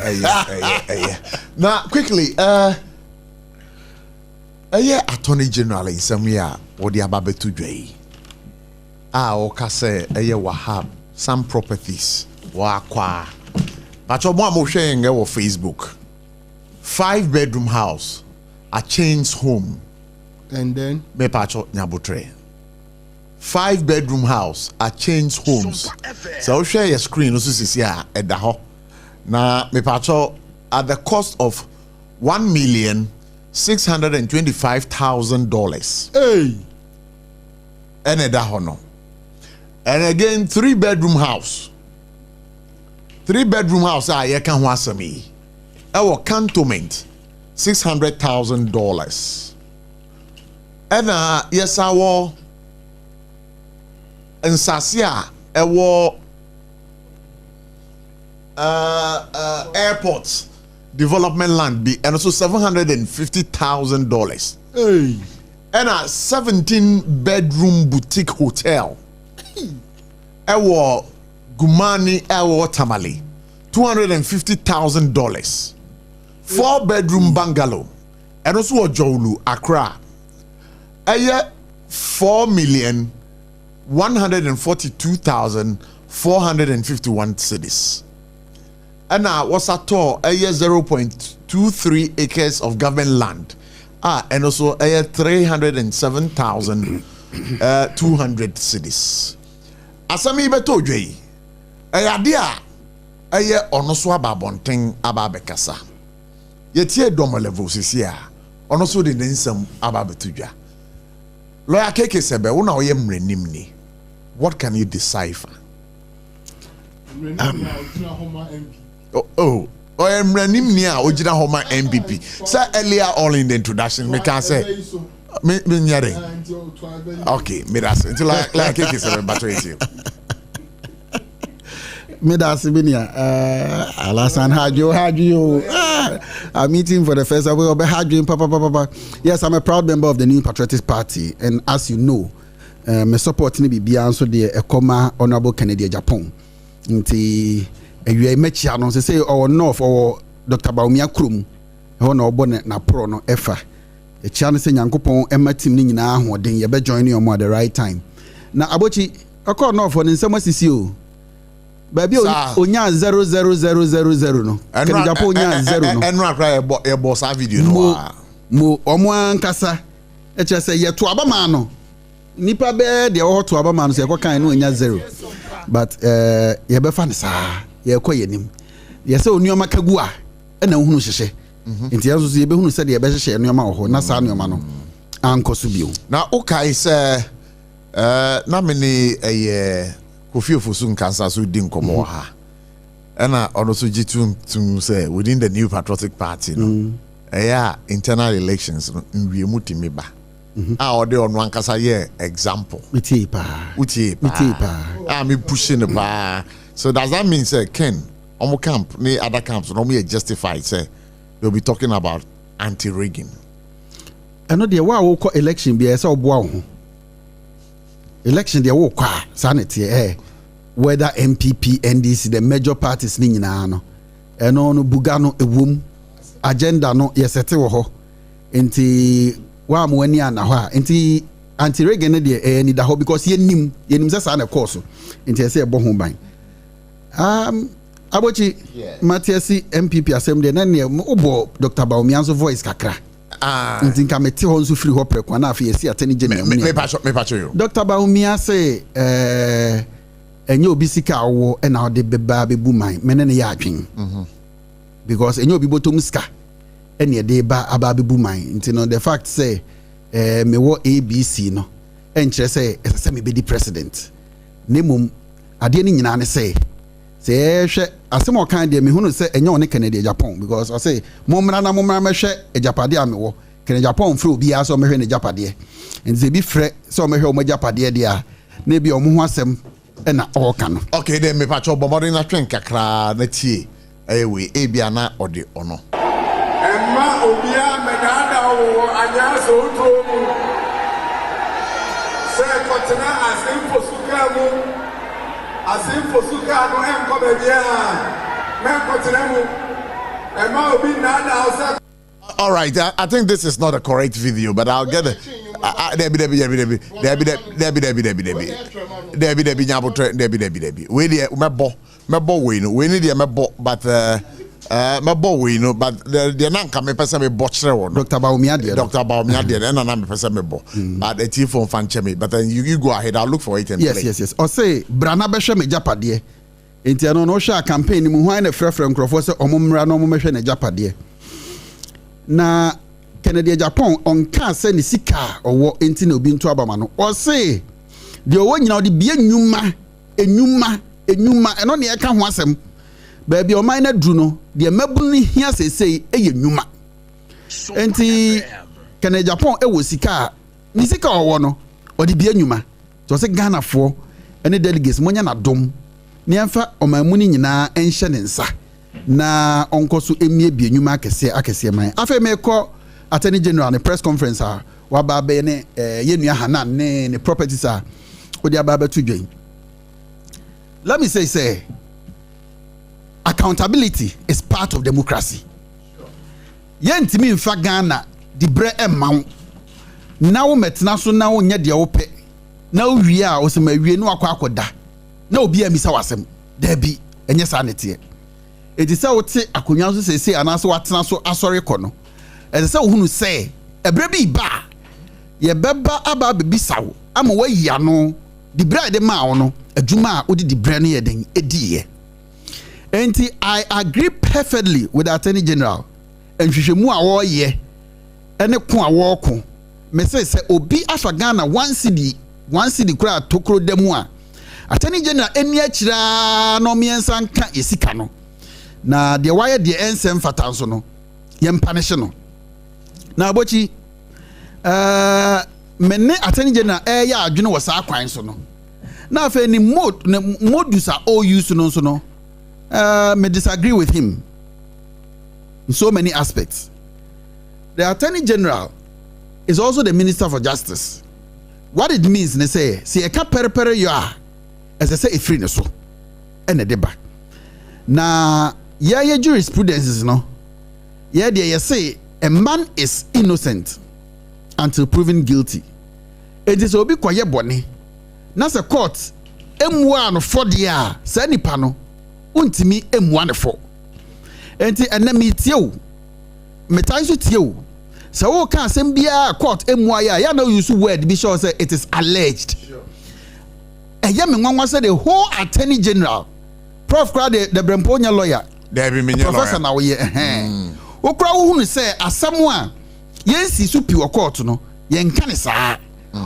Now quickly Attorney General in somewhere or the ababetu dwei. O say Wahab some properties wakwa but mo am sharing on Facebook 5-bedroom house a chains home and then me pacho nyabutre 5-bedroom house a chains homes so share your screen also sisi a eda ho na me pacho at the cost of $1,625,000 hey and eda ho no. And again, 3-bedroom house. 3-bedroom house, I can was me. Our cantonment, $600,000. And yes, our and Sasia, our airports development land be and also $750,000. Hey. And a 17-bedroom boutique hotel. Ewo Gumani Ewo Tamale $250,000 4-bedroom bungalow and also a Jolu Accra $4,142,451 cedis and now was a tour 0.23 acres of government land and also 307,200 cedis. Asami beto dwei ayade a aye ono so ababonten ababekasa yetie dom level sisi a ono so de nsam ababetudwa lawyer keke sebe wo na wo ye mrenim ni what can you decipher oh mrenim ni a ogina homa MPP say earlier all in the introduction me can say me nyare okay me that's until like keke sebe battery you Medasibinia, Alasan Hajo. I'm meeting for the first time. We'll be Hajo, Papa. Yes, I'm a proud member of the New Patriotic Party, and as you know, my support ni be also the Ekoma Honorable Kennedy Japan. Nti ewie mechi no say or north or Dr. Baumia Krum, no bonnet na pro no efa. E chia say Nyankopon emma team ni nyina ahoden ye be join you at the right time. Na Abochi akọ north for nsem asisi o. Baby onya 00000 no. Kennedy Japan onya 0 no. Enra kra e boss video no. Mo omo ankasa e chia say ye to abama no. Nipa be de o to abama no say ko kan no onya 0. But ye be fa ne sa ye ko yenim. Ye say onuoma kagu a e na hunu hyehye. Nti yaso so ye be hunu say de ye be hyehye onuoma ho na sa onuoma no ankoso bio. Na okay say na me ni Kofi Ofosu nkansa so di nkomo ha. Na ono so jitu say within the New Patriotic Party no. Internal elections no nwie mutimi ba. Ode ono ankasa ye example. Utie pa. Me pushing the bar. So does that mean say Ken omo camp ni other camps no me justified say they'll be talking about anti-rigging. I know the wa wo ko election be say oboa ho. Election the wo kwa sanity whether MPP, NDC, the major parties ni nyina no. Eno no buga no ewom agenda no yesete wo ho. Enti wa mo ani ana ho a enti anti-rigging ne de ni da ho because yenim say sa na course enti say ebo ho ban. Abochi Matiasi MPP assembly na ne obo Dr. Baumianzo voice kakra. Enti nka meti ho nso free ho prekwa na afi esi atani general. Me pacho yo. Dr. Baumia say enye obi sika wo na ode beba bebu man mene ne ya adwen. Because enye obi botom sika ene de ba aba bebu man. Enti no the fact say me wo ABC no enkyere say me be the president. Nemum ade ni nyina ne say hwe asem o kan de me hunu say enye one Kennedy Japan because I say momra me hwe ejapade a me wo Kennedy Japan free obi aso me hwe ne japade nze bi frɛ so me hwe o ma japade de a na bi o mo ho asem na o ka no. Okay then me pacho bomori na twen kakra na tie we bia na ode ono emma obi a me dada wo anya so to mu se kotena asem fosuka mu Asifo suka no enko bebia men kotenemu e ma obi na da. All right, I think this is not a correct video, but I'll get it. Debbie. We dey mebo we no. We need dey mebo but mebo we no but the nan ka me pese me bochre wo. Dr. Baumia de na me pese me bo. But the chief on fan chemi but then you go ahead, I'll look for it and play. Yes. O say brana be hwe me japade. Enti ano no hwe campaign mu hwan na frefre nkrofo se omomra no omomhwe ne japade. Na Kennedy Japan on ka se ni sika owo enti na obi nto abama no. O say de owo nyina ode bie enuma eno ne e ka ho asem. Baby o man na dru no de mabunu hia sesei eye nwuma. Enti Kennedy Japan e wo sika ni sika owo no ode bie enuma. So se Ghana fo ene delegates monya na dom. Ni amfa o man mu ni nyina enhye ne nsa. Na onkoso emie bie enuma akese man. Afa me ko Attorney General ne press conference a wa ba be ne yenua Hanan ne properties a odi aba to dwen. Let me say accountability is part of democracy. Yentimi mfa Ghana di bre emma na wo metena so na wo nya de wo pe na wo wie a wo se ma wie no akoda na obi amisa wasem da bi enye sa nete e di se wo te akonwa so sese anaso watena so asori kɔ no e di se wo hunu se ebre bi ba ye beba aba bebisa wo ama wa yia no di bre de ma wo no adwuma a wo di bre no ye den ediye. And I agree perfectly with the Attorney General. And Shishemu a ye and a kwa walk. Me say obi afa Ghana one city kura tokro demua. Attorney General eni achira no miensa nka esika no. Na de wire de ensem fatanso no. Yem punish no. Na Abochi mene Attorney General ya adwene wo sa kwan so no. Na afa ni modus a all use no so no. may disagree with him in so many aspects. The Attorney General is also the Minister for Justice. What it means, they say, see a pere you are, as I say, a free so, and a deba. Now, yeah, jurisprudence is no. Yeah, they say a man is innocent until proven guilty. It is obi kwaye boni. Nasa court M1 for the year, sani pano, untimi M1 for. Enti enemi tiyo, metaisu tiyo. So can sembia court M1 ya no use word be sure say it is alleged. Yami Mwangwa said the whole Attorney General, Prof. Crowd the Bremponia lawyer, Professor now ye. Okra who say asamwa yensi su piwo court no yenka ne saa.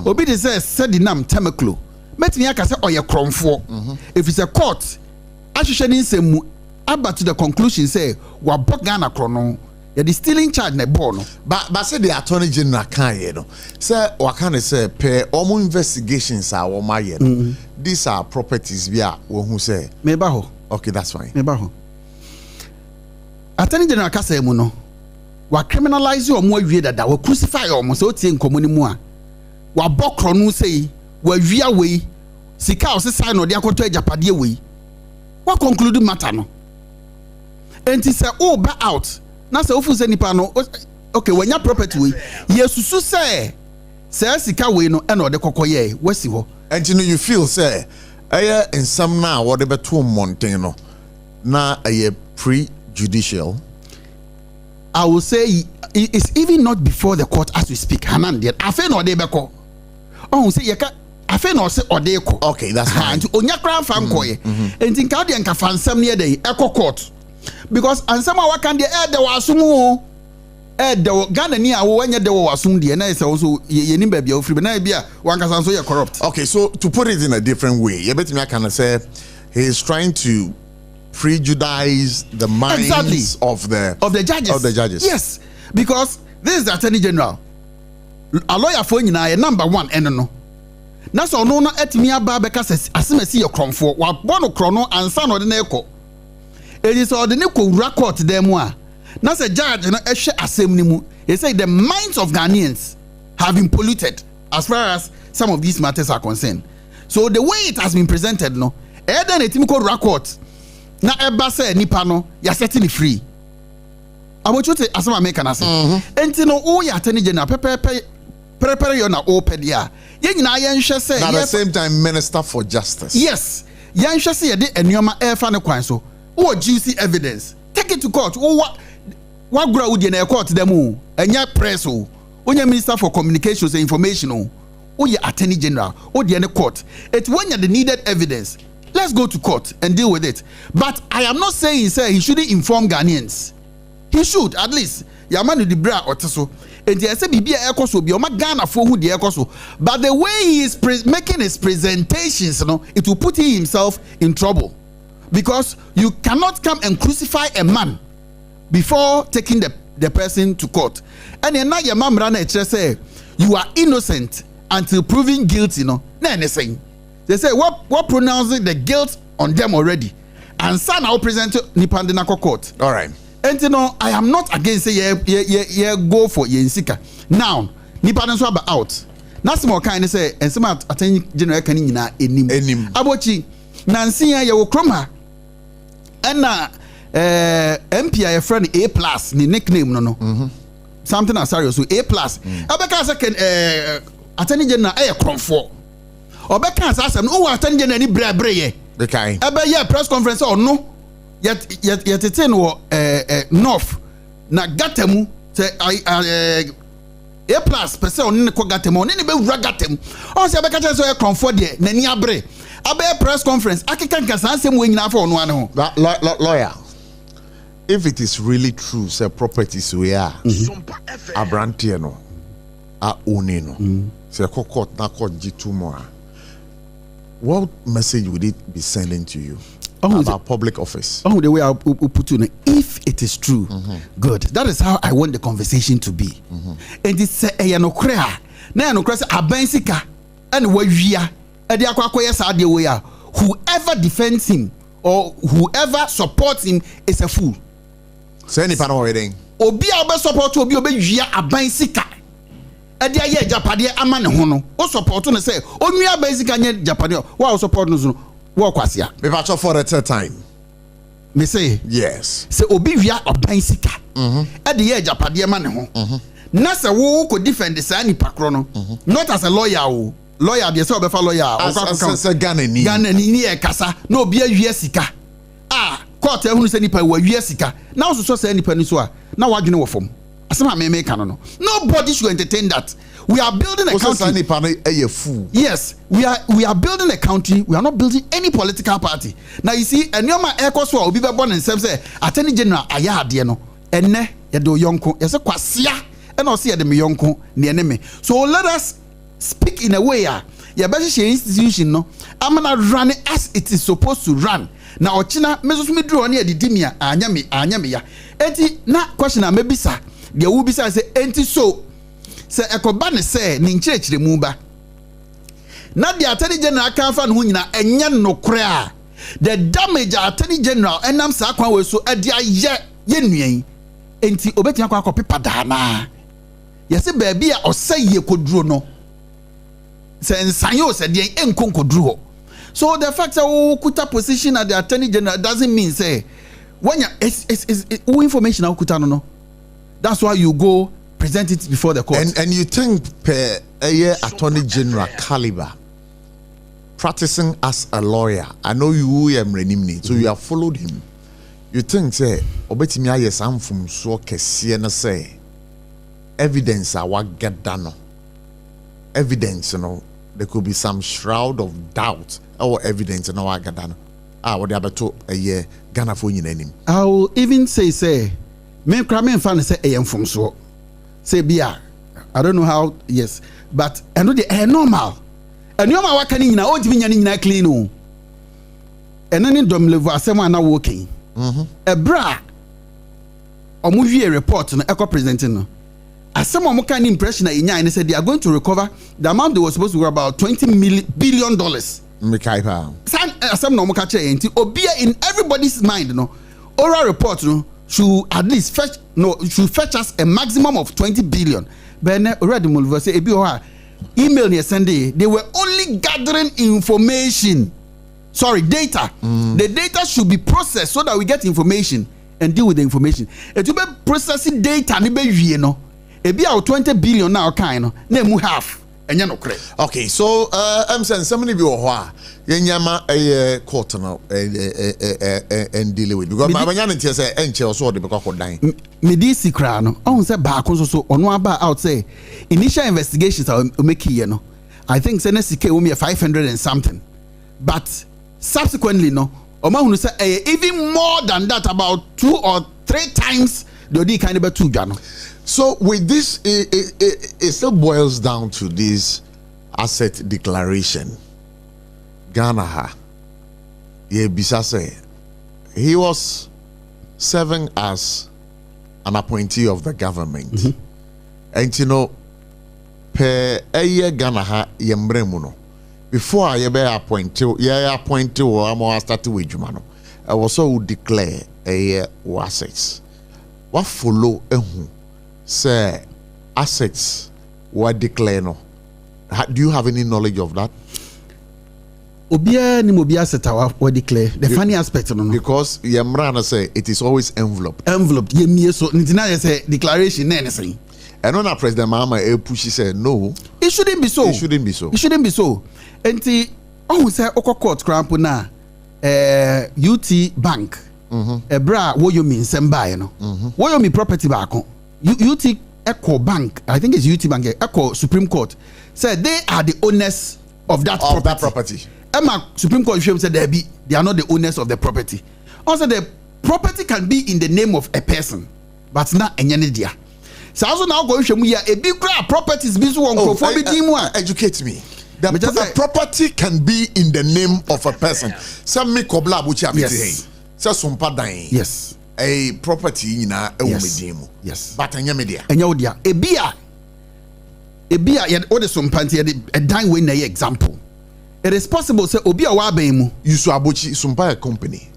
Obi de say said the nam temeklo. Metimi aka say oye kromfo. If it's a court, ahwehwe ne nsemu aba to the conclusion say wa bogana krono. The stealing charge na ball no. But say the Attorney General can you know. Say what can I say per almost investigations are what my these are properties via who say meba ho. Okay, that's fine. Meba ho. Attorney General ka say mu no. Wa criminalize your mo wie dada, wa crucify your mo so tie nkomo ni mu a. Wa bokro no say wa wia we sika o se sign no de akoto ajapade we. Wa conclude matter no. Enti say oh ba out. Na say ofu se nipa no okay when your property we yesusu say sika we no e na ode kokoye wasi ho. And you feel say in some now what about 2 mountain no na a pre-judicial. I will say it's even not before the court as we speak. Hanan there afa no de beko. Oh say yeka afa no say ode ko. Okay, that's fine. And onya kran fa nkoye. Enti nka de nka fa nsam ne dey eko court. Because ansama wakan de e de wasumu e de Ghana ni a wo anya de wasum de na say also ye ni ba bia ofri na bia wankasa so ye corrupt. Okay, so to put it in a different way, you bet me I can say he is trying to prejudice the minds of the judges. Yes, because this is the Attorney General. A lawyer for nyina number 1 eno no. Na so no na etimi aba beka asemasi ye kromfo wa bono krono ansa no de na ekọ. It is ordinary record them one. Now the judge no ehwe asem ni mu. He say the minds of Ghanaians have been polluted as far as some of these matters are concerned. So the way it has been presented no, then a typical record. Na eba say nipa no ya setting it free. I want you to asem American ase. Enti no o ya Attorney General prepare you na o pedia. Ye nyina ye nhwe say at the same time Minister for Justice. Yes. Ye nhwe say ye de enuoma efa ne kwan so. What juicy evidence? Take it to court. What ground in a court demo? And your press, oh, your Minister for Communications and Information, oh, your Attorney General, oh, the court. It's when you the needed evidence. Let's go to court and deal with it. But I am not saying, sir, he shouldn't inform Ghanaians. He should at least. Yamanu di bra oteso. And the SBB ekoso bi o ma Ghana for who the ekoso. But the way he is making his presentations, it will put himself in trouble. Because you cannot come and crucify a man before taking the person to court. And then now your mom ran a say you are innocent until proven guilty. No, anything. They say what pronouncing the guilt on them already. And son now present Nipandinako court. All right. And I am not against say go for yensika. Now Nipandinso out. That's more kind say and some Attorney General kanina enim. Abochi Nancy ya wo kroma. And MP a friend A+ ni nickname no. Something as serious so A+. Obeka second Attorney General kromfo. Obeka asem no Attorney General ni bre ye. Okay. Ebe ye press conference or no. Yet no North na gatemu say A+ person on ne ko gatemu ne be wura gatemu. O say obeka say kromfo de na ni abre. Abe press conference akeka nkasa asem we nyina for ono ane ho lawyer if it is really true say properties we are abrantie no a oni no say court na court G2 more what message would it be sending to you about public office? The way I put you if it is true good, that is how I want the conversation to be. And it's a no krea na no krea say abensika and wawia whoever defends him or whoever supports him is a fool. So any panel wedding. Obi a support obi wia aban sika. E dia ye japade ama ne ho no. O support no say onua aban sika nye japade. Wa support no so wo kwasea. Me patch for the third time. Me say yes. Say obi wia aban sika. E dia ye japade ama ne ho. Na say wo ko defend say ni pakro no. Not as a lawyer o. Lawyer dey say obefa lawyer as Ghana ni e kasa na obi awia sika. Court ehunu say nipa wa awia sika. Na so say nipa ni so a na wadwene wo fom. Asema me make no. Nobody should entertain that. We are building a country. Yes, we are building a country. We are not building any political party. Now you see, enyoma ekoso obi be born nsem say Attorney General aya ade no. Enne ye do yonko. Ye say kwasea e na o say ye de me yonko ne eneme. So let us speak in a way ya better institution no. I'm gonna run it as it is supposed to run. Now ochina mezo me draw ne adidimia anyame ya. Enti na question na mebisa. They will be say enti so say ekoba ne say ni nkyerechire mu ba. Na the Attorney General kan fa no nyina enye nokore a the damage Attorney General enam sa kwan we so ade aye ye nuan. Enti obeti akwa akopepa da na. Yesi baabi a osaye koduro no. Say ensanyo say de enkonkoduro. So the fact that we kuta position at the Attorney General doesn't mean say when it's information akuta no. That's why you go present it before the court. And you think per Attorney General caliber practicing as a lawyer. I know you so you have followed him. You think say obetimi aye sam from so kese na say evidence awa get done. Evidence there could be some shroud of doubt or evidence in our Gadana. What they have to a year Ghana for you name. I will even say me cramming fan say I am from so say bia. I don't know how yes, but I know the normal. And you are working in a clean no. And then dom level someone now working. A bra or movie a report no echo presenting no. As someone kind of impression and said they are going to recover the amount they were supposed to go about $20 billion. Some normal catcher in everybody's mind, no oral report no should at least fetch us a maximum of 20 billion. But already Mulver say email near Sunday they were only gathering information. Sorry, data. The data should be processed so that we get information and deal with the information. It will be processing data no. Ebi out 20 billion now kind no na mu half enya no kre. Okay, so I'm saying somebody be ho a yenyama court no and deal with because my manya ntia say enche so de be kwa dan. Me di sikra no on say ba ko so ono aba out say initial investigations are make here no. I think say na sike wo me 500 and something. But subsequently no Oma say even more than that, about 2 or 3 times the odi kind of two jano. So with this, it still boils down to this asset declaration. Ghana, Bisa say he was serving as an appointee of the government, and you know, per a year Ghana yembremuno. Before I be appointed, or I'm started with Jumano. I also declare a assets. What follow say assets were declared. No, do you have any knowledge of that? Obia ni mobia asset were declare. The funny aspect no. Because Yamrana say it is always enveloped. Enveloped. Yemie so ntina say declaration anything. And when President Mahama pushy said no, it shouldn't be so. It shouldn't be so. It shouldn't be so. Enti oh say oko court cramp na UT Bank. Ebra wo yo mi nsem bae no. Wo yo mi property back on. UT Echo Bank, I think it's UT Bank, Echo Supreme Court said they are the owners of that property. Emma Supreme Court said they are not the owners of the property. Also, the property can be in the name of a person, but not a nyanidia. So also now go a big properties educate me. The property can be in the name of a person. Some me kobla buchi abiti. SOMPA yes. A property in a yes. But anya media. Enya ebia yet all the SOMPA a dine when example. it is possible say obi a wa aban mu yusu abochi Sompa company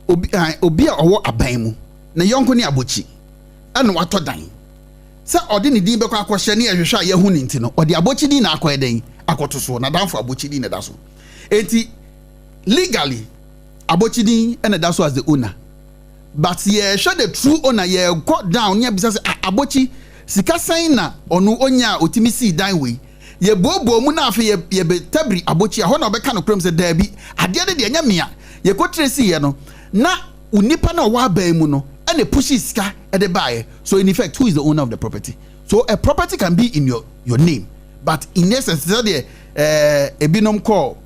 obi a owo aban mu na yonko ni abochi ana wato dan say odi ne din be kwa akwohye ne ehwehwe a yehu ne nti no odi abochi din na akwa den akoto so na danfo abochi din na da so enti legally abochi din na da so as the owner but show the true owner go down near bisa say abochi sika san na onu onya otimi si dan we ye bobo mu na afa ye be tabri abochi a ho na obeka no krom say da bi ade de nya mea ye ko tresi ye no na unipa na wa ban mu no and a pushy sika at the buyer. So in effect, who is the owner of the property? So a property can be in your name, but in essence, there a binom call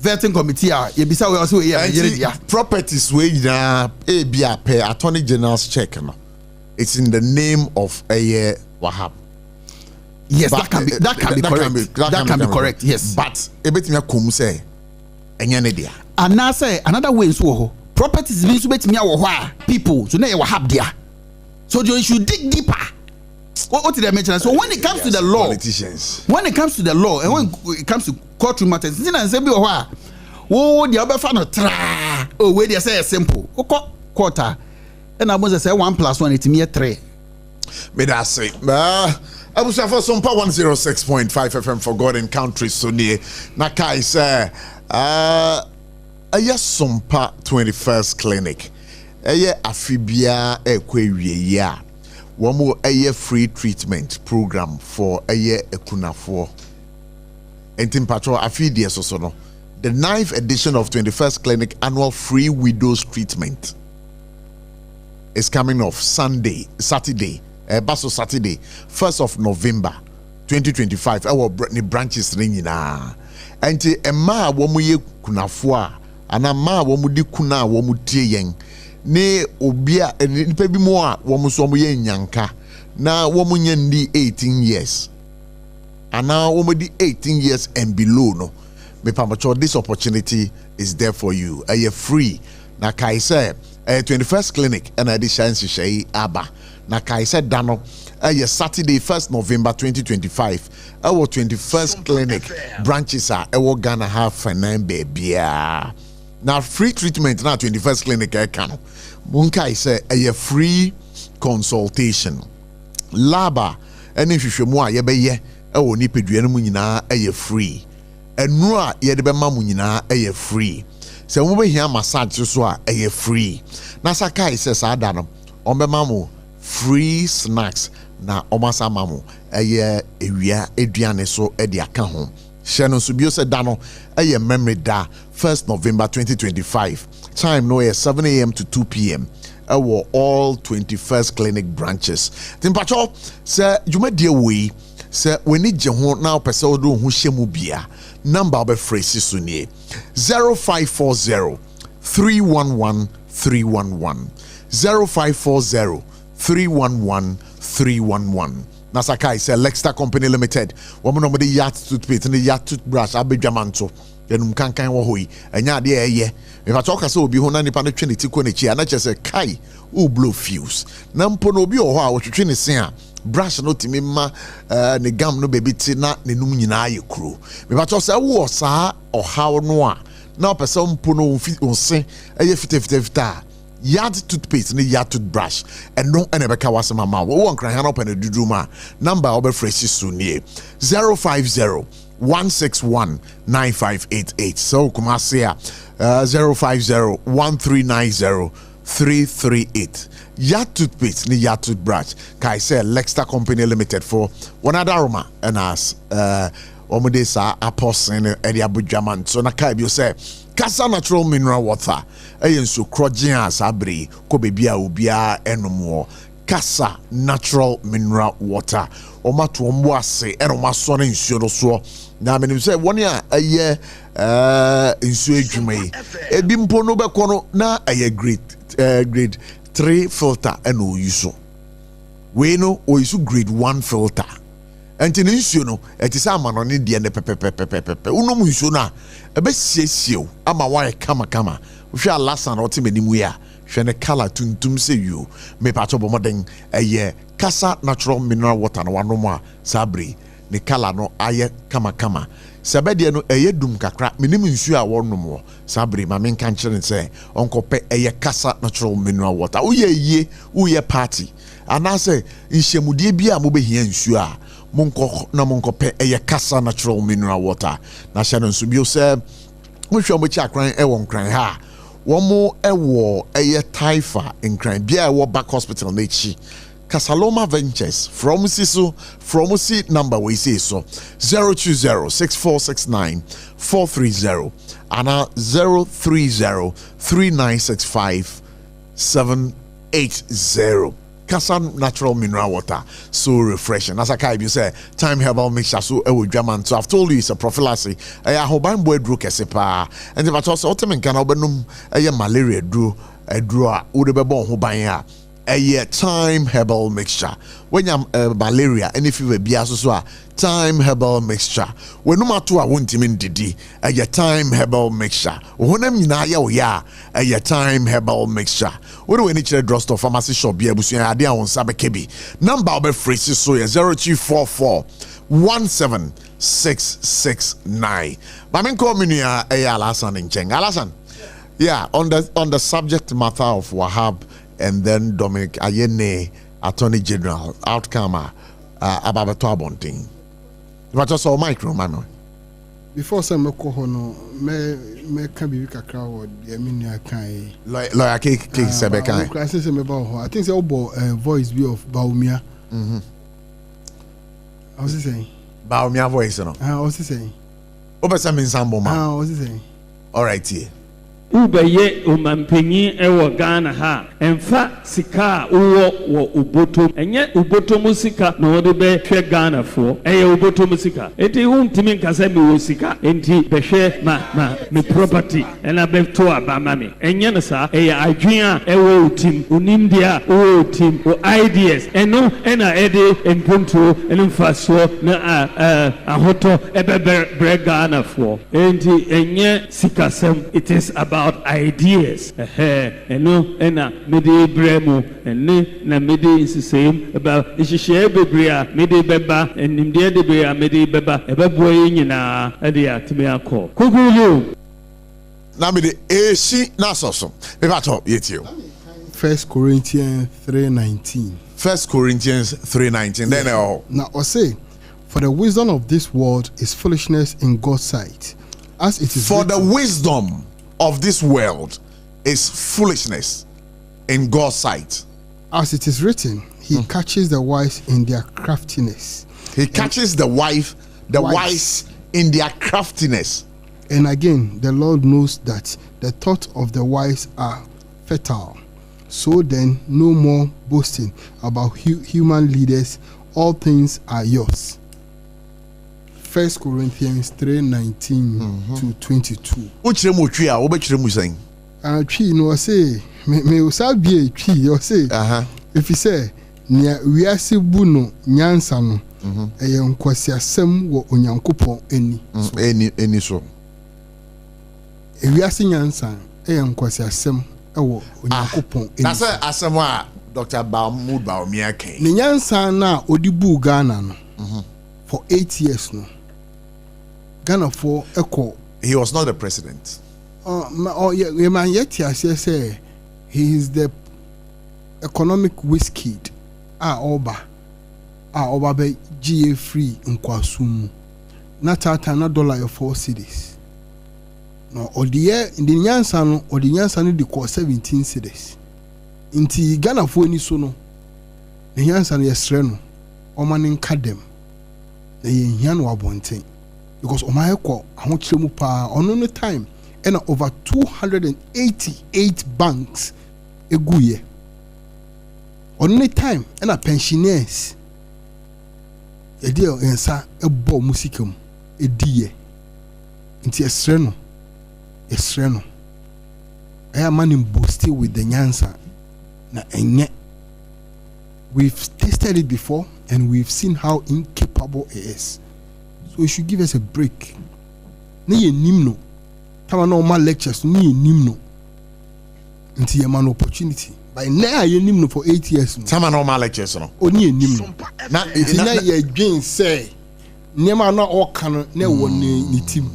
vetting committee. You be also properties where a be a pay attorney general's check. No, it's in the name of a Wahab. Yes, but that can be correct. Yes, but a bit me come say, and now say another way so. Properties means bet me people so now you have there. So you should dig deeper. What did I mention? So when it comes to the law, when it comes to the law, and when it comes to courtroom matters, the other fan tra where they say simple quarter, and I must say 1 + 1 it's me 3. May I say, I was for Sompa 106.5 FM for God and country so near Nakai say Sompa 21st clinic. Afibia ekwewie Wamo free treatment program for ekunafo. Entim patro afidie so no. The 9th edition of 21st clinic annual free widows treatment is coming off Saturday, Basso Saturday, 1st of November 2025. Our branches nyina. Enti emma womu ye kunafo a ana ma womu di kuna womu tie yen ne obia nipa bi mo a womu so mo ye nyanka na womu nya ndi 18 years ana womu di 18 years and below no me pamacho this opportunity is there for you. Are free na kai say 21st clinic and I chance shey aba na kai say dano Saturday 1st November 2025 our 21st clinic branches are our Ghana have finance baby. Now free treatment na 21st clinic can munkai say a free consultation laba any hwehwemu a yebeye ewo ni peduane mu nyina free enu a ye de be ma mu nyina free se mo be hia massage so a free na sakai say sa da no on be ma mu free snacks na omasa ma mu ewia eduane so de aka ho Shannon Subio said Dano, a memory da 1st November 2025. Time no 7 a.m. to 2 p.m. Our all 21st clinic branches. Timpacho, sir, you may dear way, sir, we need your now pesodo who shemubia. Number of phrases sunye 0540 311 311 0540 311 311. Nasakai say Lexter Company Limited. Woman over the yacht toothpaste and the yacht toothbrush. Abejamanto. Yenum kankan wo hoi. Enya de eye. If I talk so be hona nipa no trinity ko nechi na che say kai o blow fuse. Na mpo no obi o ho a wo twetwe ne se a brush no timi ma ne gam no baby ti na ne num nyina aye kuro. Me ba talk say wo sa o haw no a na person mpo no onse eye fita yard toothpaste and yard toothbrush and no enebeka wasema ma wo won kran han up and duduma number obe fresh sunie 050 161 9588 so kuma say 050 1390 338 yard toothpaste and yard toothbrush kai say Lexter Company Limited for one other aroma and as omode sa apostle and abudjaman so na kai bi say Kasa natural mineral water so krojin asabri ko bebia obia enomo Kasa natural mineral water omato ombo ase enoma so na nsuo no so na menim say woni a nsuo adwuma yi ebi mpo no be kono na grade 3 filter eno yuso we no o yuso grade 1 filter enti nsuo no etisa amano ne de ne pepepepepepe unom nsuo no a ebe siesio ama wa kama hwe alasa na otim animu ya hwe ne color tuntum se you me pato bomoden Kasa natural mineral water na wanom a sabri ne kala no aye kama sabede no eye dum kakra menim nsu a wonom wo sabre ma men kan kire say onkope eye kasa natural mineral water uye party anase nhyemude bia mo behia nsu a monkope eye kasa natural mineral water na hye no nsu bio say mo hwe mo chi akran e won kran ha womo ewo eye taifa nkran bia wo back hospital na chi Casaloma Ventures from seat number we say so 020-6469-430 and 030-3965-780. Casan natural mineral water, so refreshing. As I you say, time herbal mixture so German. So I've told you it's a prophylaxis. I hope I'm boy drew kesepa. And if I toss ultimate can obenum malaria drew a draw would be born who buy a time herbal mixture. When you malaria, and if you be so time herbal mixture. When no matter what won't mean didi a time herbal mixture. When I'm ya a time herbal mixture. What do we need to drugstore pharmacy shop be able to idea on Sabekebi? Number of phrases so 0244 17669. Mamen call me a Alasan in Cheng. Alasan. Yeah, on the subject matter of Wahab and then Dominic Ayene, Attorney General, outcome Ababato Abonting. But also micro, man. Before some no me can be kakra or the minia kai lawyer cake sebekai. I think it's about voice view of Baumia. I was saying Baumia voice no. I was saying. Oba some sambo ma. I was saying. All right here. Ubeye umampenyi ewo Ghana ha emfa sika uwo wo ubotom enye ubotom sika na wode be hwe Ghana fo eye ubotom sika enti huntimi nkasa mi wo sika enti behwe me property ena be to abama me enye no sa eye adwen a ewo utim unimdia wo utim o ideas eno ena ede empunto enfa so na ahoto ebe bre Ghana fo enti enye sikasem. It is about ideas. Eno ena mede bremo ene na mede insisem about ishishie bebrea mede beba enimde de bea mede beba ebeboye nyina ade atime akọ kugulu na mede eshi na soso beba top yetio 1 Corinthians 3:19. 1 Corinthians 3:19. Then now I say, for the wisdom of this world is foolishness in God's sight, as it is for written, the wisdom of this world is foolishness in God's sight. As it is written, he catches the wise in their craftiness. He catches the wise in their craftiness. And again, the Lord knows that the thoughts of the wise are fertile. So then, no more boasting about human leaders. All things are yours. 1 Corinthians 3:19 to 22. Uchiremu twi a obechiremu saying. Twi no say me usabie twi o say. If you say nia wiase bu no nyansa no eye nkwasiasem wo onyankopon eni. Eni so. Wiase nyansa eye nkwasiasem wo onyankopon eni. Na say asem a Dr. Baumia ken. Ni nyansa na odibu Ghana no. For 8 years no. Ghana for echo. He was not the president. Yeah, man. Yet I say he is the economic whiskey. Oba be GA free in Kwasumu. Not na dollar 4 cedis. No, or the year in the Nyansan or the Nyansan the cost 17 cedis. Inti Ghana for any sono. The Nyansan yestreno. Omanin kadem. The Yan wabonting. Because Omayako, I want to move on the time, and over 288 banks a good year. On the time, and a pensioners a deal and sa a bo musicum a dear into a streno. I am man in boasting with the Nyansa. And yet we've tasted it before and we've seen how incapable it is. So you should give us a break. Ni nimno. Tama normal lectures ni nimno. Until you man opportunity. By now you nimno for 8 years. Tama normal lectures no. Oni nimno. Na ye Jane say nneɛma na ɔka no na ɛwɔ ne tim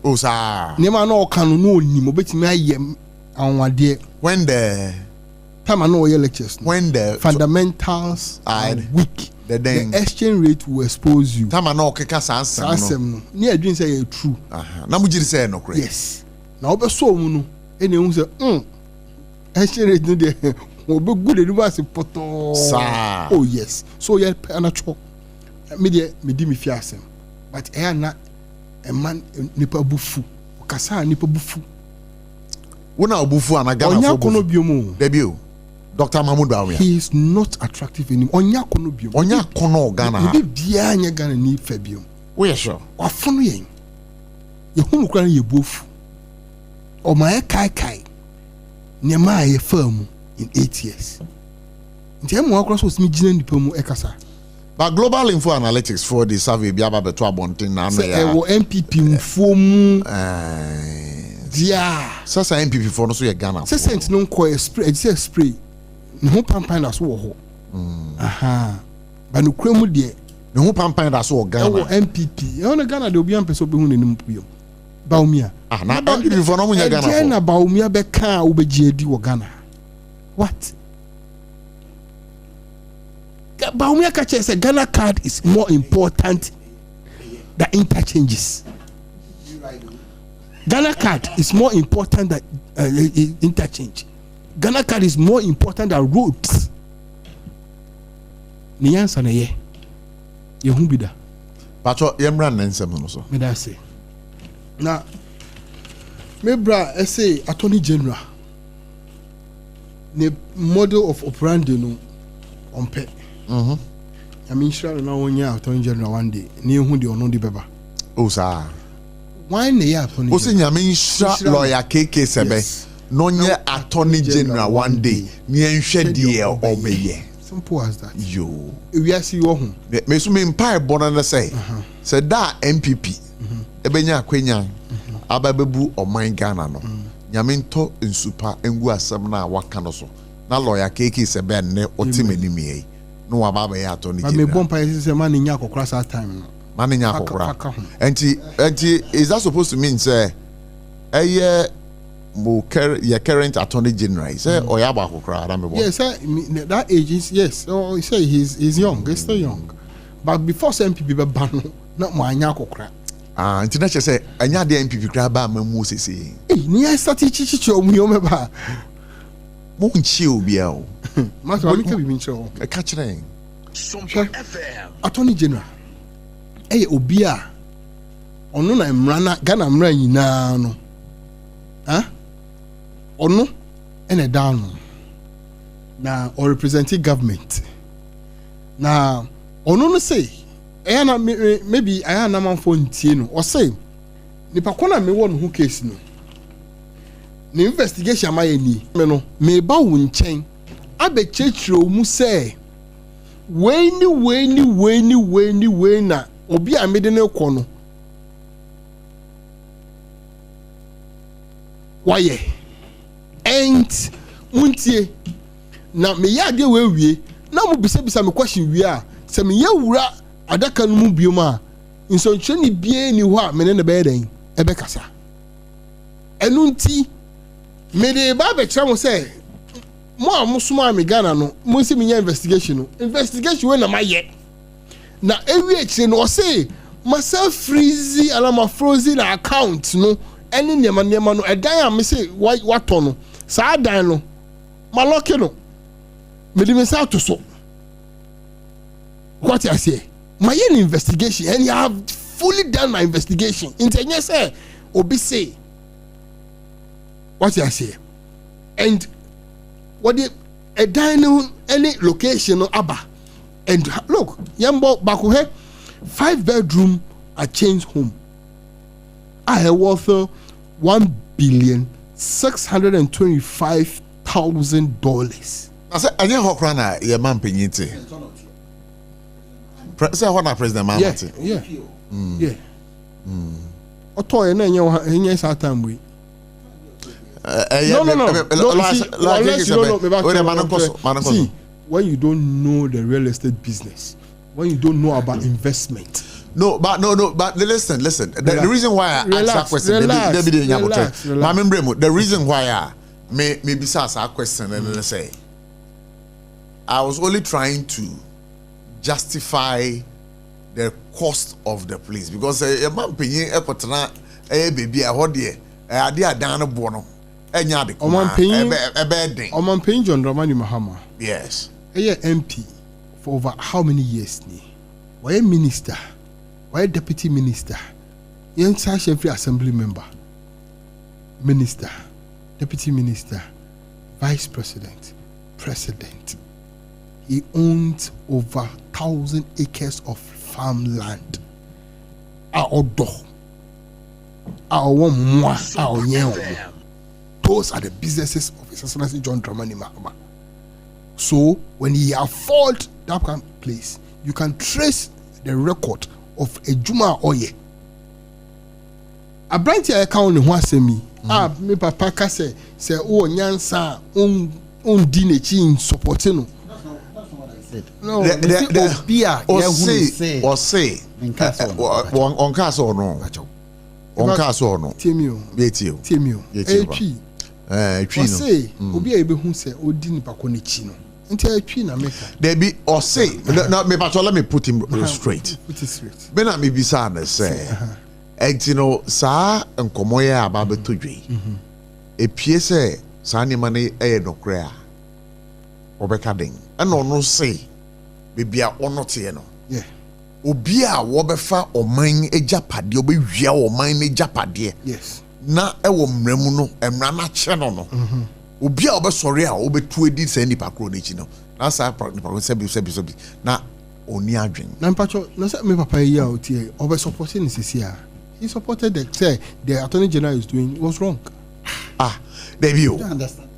o saa nneɛma na ɔka no na onim obetumi ayɛ anwadeɛ when the time na ɔyɛ lectures when the fundamentals are weak the exchange rate will expose you time na ɔkeka sansɛm no ne adwin sɛ yɛ true na mo giri sɛ no correct yes na ɔbɛsɔ mu no ɛna ehu sɛ exchange rate no de ɔbɛgu de nipa ase pɔtɔɔ saa oh yes so yɛ anatwo me de me di me fi asɛm but ɛyɛ na ɛman nipa bufu ɔkasa nipa bufu wona obufu ana Ghana for bufu biomu debio Dr. Mahmoud Bawumia he is not attractive anymore onya kono biomu onya kono Ghana he bia anya Ghana ni fa biomu we are sure wafono yen ye hunu kra ye bofu o ma kai nyama ye famu in 8 years nti emu akra so simi gina nipa mu ekasa but global info analytics for the survey bi aba beto abonten na no ya e wo MPP mfo mu dia sasa MPP for no so ye Ghana sesent no nko spray e say spray ne ho pampan da so wo ho aha ba no kura mu de ne ho pampan da so wo Ghana e wo MPP e no Ghana de obi am pese obi hu nenim puyom Bawumia na MPP for no mu nya Ghana for na Bawumia be kan wo be gi edi wo Ghana what Bawumia kache say Ghana card is more important than interchanges. Ghana card is more important than interchange. Ghana card is more important than roads. Ni answer na ye. Ye hu bi da. Pacho yemra nansem no so. Me da say. Na me bra say Attorney General. The model of operandi no on pay. I mean, sure, no one year Attorney General one day. Near who the ono di beba. Oh, sir. Why ne ya Attorney General? Osi nyame sure lawyer KK sebe. No nye Attorney General one day. Ni enhwe die obeye. Simple as that. Yo. We are see you home. Me so me mpa bona na say. Say da MPP. Ebenya akwenya. Aba bebu oman Ghana no. Nyame nto nsupa engu asem na waka no so. Na lawyer KK sebe ne otimanimi no wababa ya Attorney General. Me bompa say man nya kokra sa time no. Man nya kokra. Enti is that supposed to mean say your current Attorney General say oyaba kokra na me bo. Yes, that age is yes. Oh, he say he's young, he's still young. But before some MPP be ban no mo anya kokra. Enti na say anya de MPP kra ba mamu sese. Ni I start chichi omu me ba. Mo nchi obi a o. Master we can be nchi o. Ka kire. SOMPA FM. Attorney General. Obi a ono na mrana Ghana mra nyina no. Ono ene down na or representing government. Na ono no say na maybe I na man for ntie no. O say nipa kona me won ho case no. The investigation amaye ni me no me ba wo nchen abe chechiro mu say we na obi a mede ne kɔ no waye and muntie na me ya de we na mo bisa me question wie a se me yewura adaka no mu biom a nsonche ni bie ni ho a me ne be den ebe kasa enu nti me de ba be kira mo say mo a mo suma me Ghana no mo si me nya investigation we na maye na ewie kire no say myself freezy ala ma frozen account no any nema no edan am say wato no sa dan no ma lock no me di me say to so what I say my investigation and you have fully done my investigation intenye say obi say what I say and what the edan no any location no aba. And look, Yambo Bakuhe, 5-bedroom a change home. I have worth $1,625,000. I said, I didn't hook rana your man Pignite. Say what na President Mamati. Yeah. Oto ene enye sa time we. No. See, when you don't know the real estate business, when you don't know about investment, No, but listen. The reason why I asked that question, the reason why I maybe ask that question and say, I was only trying to justify the cost of the police because a man paying a patron, a baby, a hodie, a dear Dana Bono, a yard, a bad thing. Oman paying John Dramani Mahama. Yes. A MP for over how many years? Why a minister? Why a deputy minister? Young Sasha Free Assembly member, minister, deputy minister, vice president, president. He owns over 1,000 acres of farmland. Those are the businesses of His Excellency John Dramani Mahama. So when he afford that kind of place, you can trace the record of a Juma Oye. A branch account in Wasemi. Me papa ka say oh nyansa on dinechin supporting. No, or say on castle or no. On castle or no. Timio. Say obi ebe hu say odi nipa ko nechino. Nti atwi na meka. There be or say now me patrol let me put him straight. Put it straight. Ben na me bisa na say entino sa enkomo ye aba betodwe. Epie say sa ni mane e nokre a obeka den. And no say baby a onote no. Yeah. Obi a wo befa oman ejapade obewia oman ejapade. Yes. Na ewo mremu no emra na che no. Obi a obesori a obetu edi se nipa kro n'echi no. Na sa nipa sebi na oni adwen. Na mpacho na say me papa here out here obe supporting sisi a. He supported the Attorney General is doing was wrong. There you. Understand.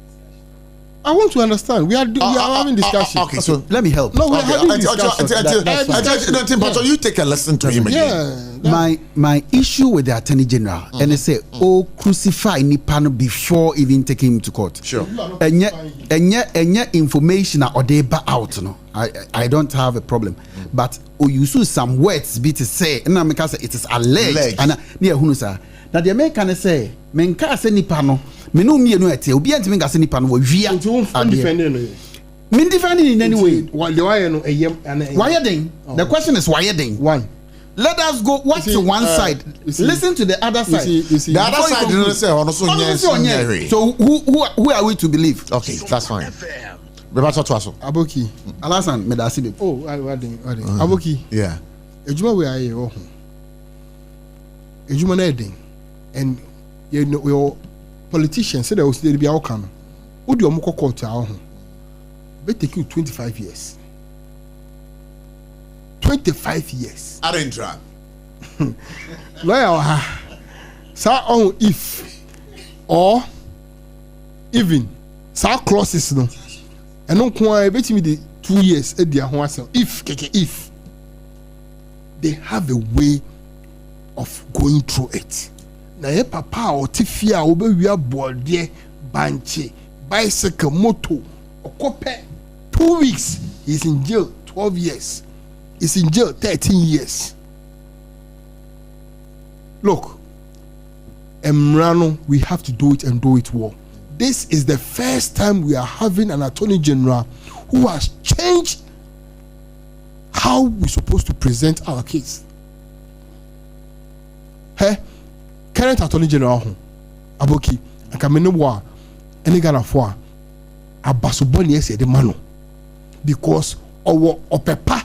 I want to understand. We are having discussion. Okay, so let me help. No, we're having discussion. You take a lesson to him again. My issue with the Attorney General, and they say, oh, crucify Nipano before even taking him to court. Sure. And yet information or they back out. No, I don't have a problem. But you use some words be to say, and I'm because it is alleged. And near Hunusa. Now the American say, Menka say Nipano. Me no me no ete obi antime ngase nipa no wia me defending in any way why no why then the question is why then one let us go watch to one side listen to the other side the other side didn't say so who are we to believe? Okay, that's fine. Aboki Alasan medasi Aboki yeah ejuma we aye ejuma na eden and you know we politicians say there was be outcome. Who do you court be take you 25 years. 25 years. I didn't try. Lawyer, sir, on if or even sir clauses no. And no kwa bet me the 2 years at their home. If they have a way of going through it. Na ye papa or tifia obewia bode banche bicycle moto okope 2 weeks he's in jail 12 years he's in jail 13 years. Look, Emrano, we have to do it and do it well. This is the first time we are having an Attorney General who has changed how we're supposed to present our case. Hey, current Attorney General Aboki akamene any Ghana for abasoboni ese de mano because owo opepa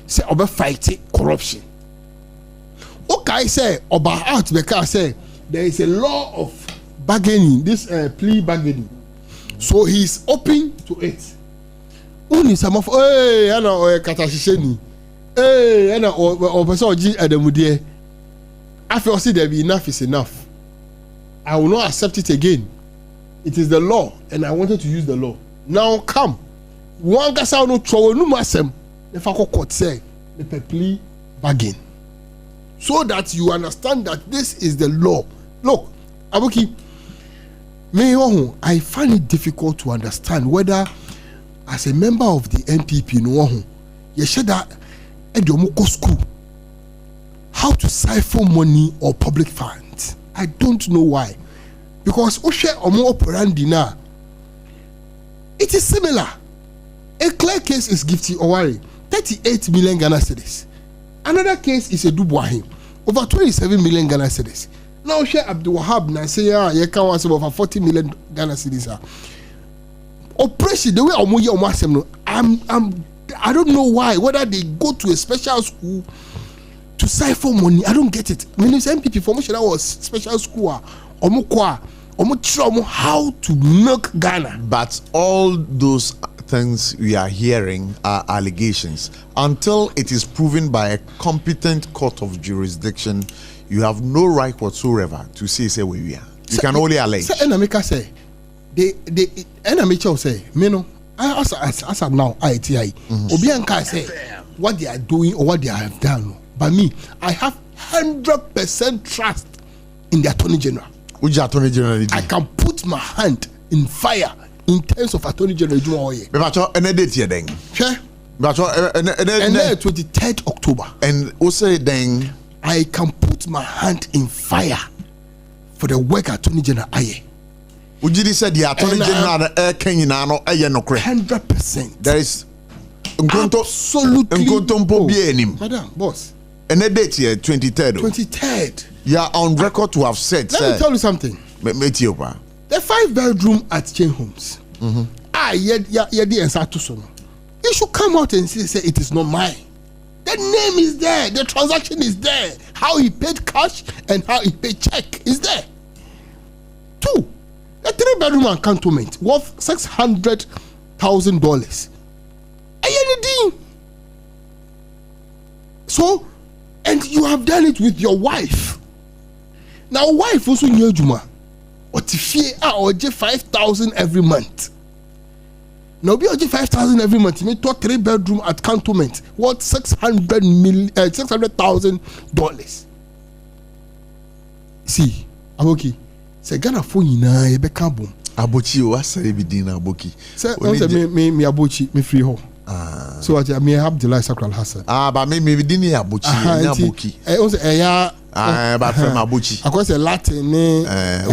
say obe fight corruption. Okay, say oba out because say there is a law of bargaining, this plea bargaining, so he's open to it. Uni some of ana katashisheni ana o person oji adamudie. I feel see there be enough is enough. I will not accept it again. It is the law, and I wanted to use the law. Now come, one guy say no trouble no masem. If I court say the plea bargain, so that you understand that this is the law. Look, Abuki, I find it difficult to understand whether, as a member of the NPP, you should that at your school. how to siphon money or public funds. I don't know why. Because Oshe Omo Operandi now, it is similar. A clear case is Gifty Owari, 38 million Ghana cedis. Another case is a Dubuahim, over 27 million Ghana cedis. Now Oshe Abdul Wahab na say Yeka was over 40 million Ghana cedis. Operation the way Omoye Omasem no, I don't know why, whether they go to a special school to siphon money. I don't get it. Many MPP formation was special school how to milk Ghana. But all those things we are hearing are allegations. Until it is proven by a competent court of jurisdiction, you have no right whatsoever to say where we are. You can only allege. Say Enamika say Enamika say me no. As of now, ITI Obianka say what they are doing or what they have done. But me, I have 100% trust in the Attorney General. Which Attorney General? I can put my hand in fire in terms of Attorney General Jumaoye. But any date here then? Sure. But 23rd October. And also then I can put my hand in fire for the work Attorney General Aye. Would you say the Attorney General Kenya no 100%. There is absolutely. Madam, boss. And the date here, 23rd. 23rd. You are on record to have said. Let me tell you something. The 5-bedroom at Chain Homes. You should come out and say it is not mine. The name is there. The transaction is there. How he paid cash and how he paid check is there. 2. A 3-bedroom encampment worth $600,000. So, and you have done it with your wife. Now, wife also knew Juma. Or Tifie 5,000 every month. Now, be 5,000 every month. You may talk 3-bedroom at cantonment worth $600,000. See, Aboki. Say Ghana phone na ebe kabom. Abochi o asa e bidin na aboki. Say me abochi me free ho. So what I may have the life Sakral Hassan. But me bidin ni abochi na aboki. But from abochi. Akwa say Latin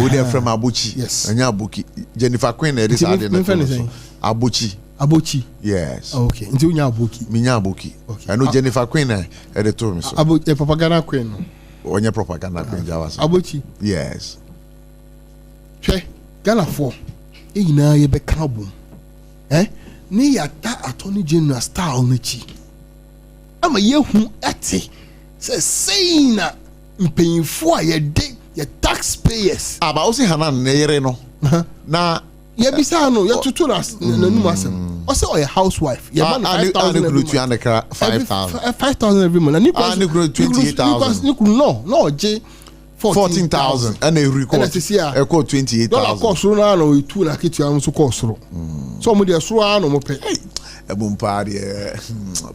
we dey from abochi. Yes. Anya aboki. Jennifer Queen e dey say abochi. Abochi. Yes. Okay. Nti unya aboki. Me nya aboki. I know Jennifer Queen e dey to me so. Abochi propaganda queen no. Onye propaganda queen jawas. Abochi. Yes. Ghana for na ye be kabum ni yata Attorney General style nechi ama ye hu ate say na mpanyinfo a ye de ye taxpayers aba o si hanan na yere no na ye bisa no ye tutu na nanu asem o say o ye housewife ye man 5,000 every month 5,000 every month and ni 28,000 no je 14,000 and a record. I call 28,000. Dollar cost run no 2 na kitu am so cost ro. So mo dey so no mo pay. Ebum party.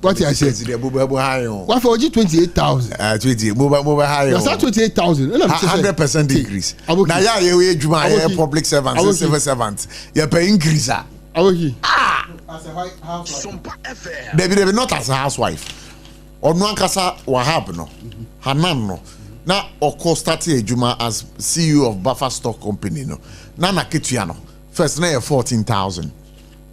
What I said the bubu high on. What for 28,000? 20 mobile high on. That's 28,000. 100% increase. Now yeah, you juma public servants, civil servants. You pay increase. Aboki. As a housewife. SOMPA FM. They not as a housewife. Or no ankasa wahab no. Hanan no. Now, of course, started Juma as CEO of Buffer Stock Company. No, Nana Kituano. First, now 14,000.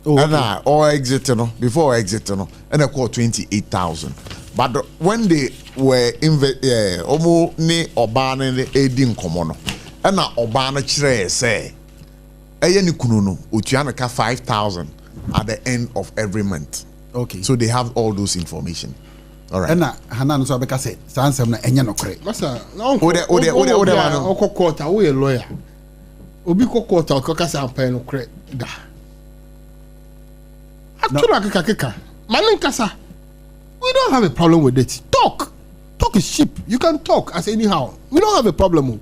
Oh, and or exit, no, before exit, no, and I call 28,000. But when they were Omo ne Obana ne Edin Komono, and now Obana Chire say, Ayani Kununo, Utianaka 5,000 at the end of every month. Okay. So they have all those information. All right. Ena Hanan so abeka say sansem na enya nokre. Masa na ode okokota wo ye lawyer. Obi kokota okoka say ampa nokre da. Atuna keka. Manin kasa. We don't have a problem with it. Talk is cheap. You can talk as anyhow. We don't have a problem.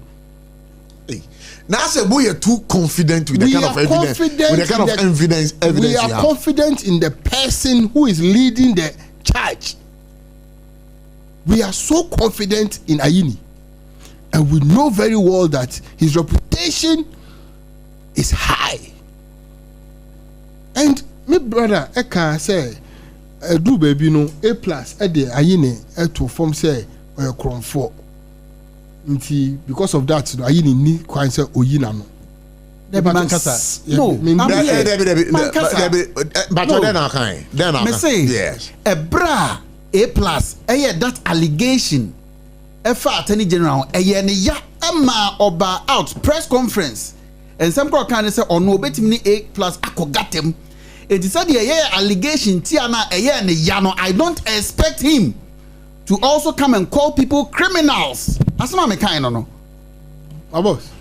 Hey. Now say we are too confident with the kind of evidence. With the kind of evidence we are confident in the person who is leading the charge. We are so confident in Ayini, and we know very well that his reputation is high. And my brother Eka say, "Do baby no A+ at the Ayini to form say or a cron for. Because of that, I need quite say Oyina no. Mankasa. No, but say yes. A bra A+. That allegation. Attorney General. Ya Emma Oba out press conference. And some people can say, "Oh no, bet me A+ akogatem." It is said the allegation. Tiana yano. I don't expect him to also come and call people criminals. That's not my kind, no. My boss.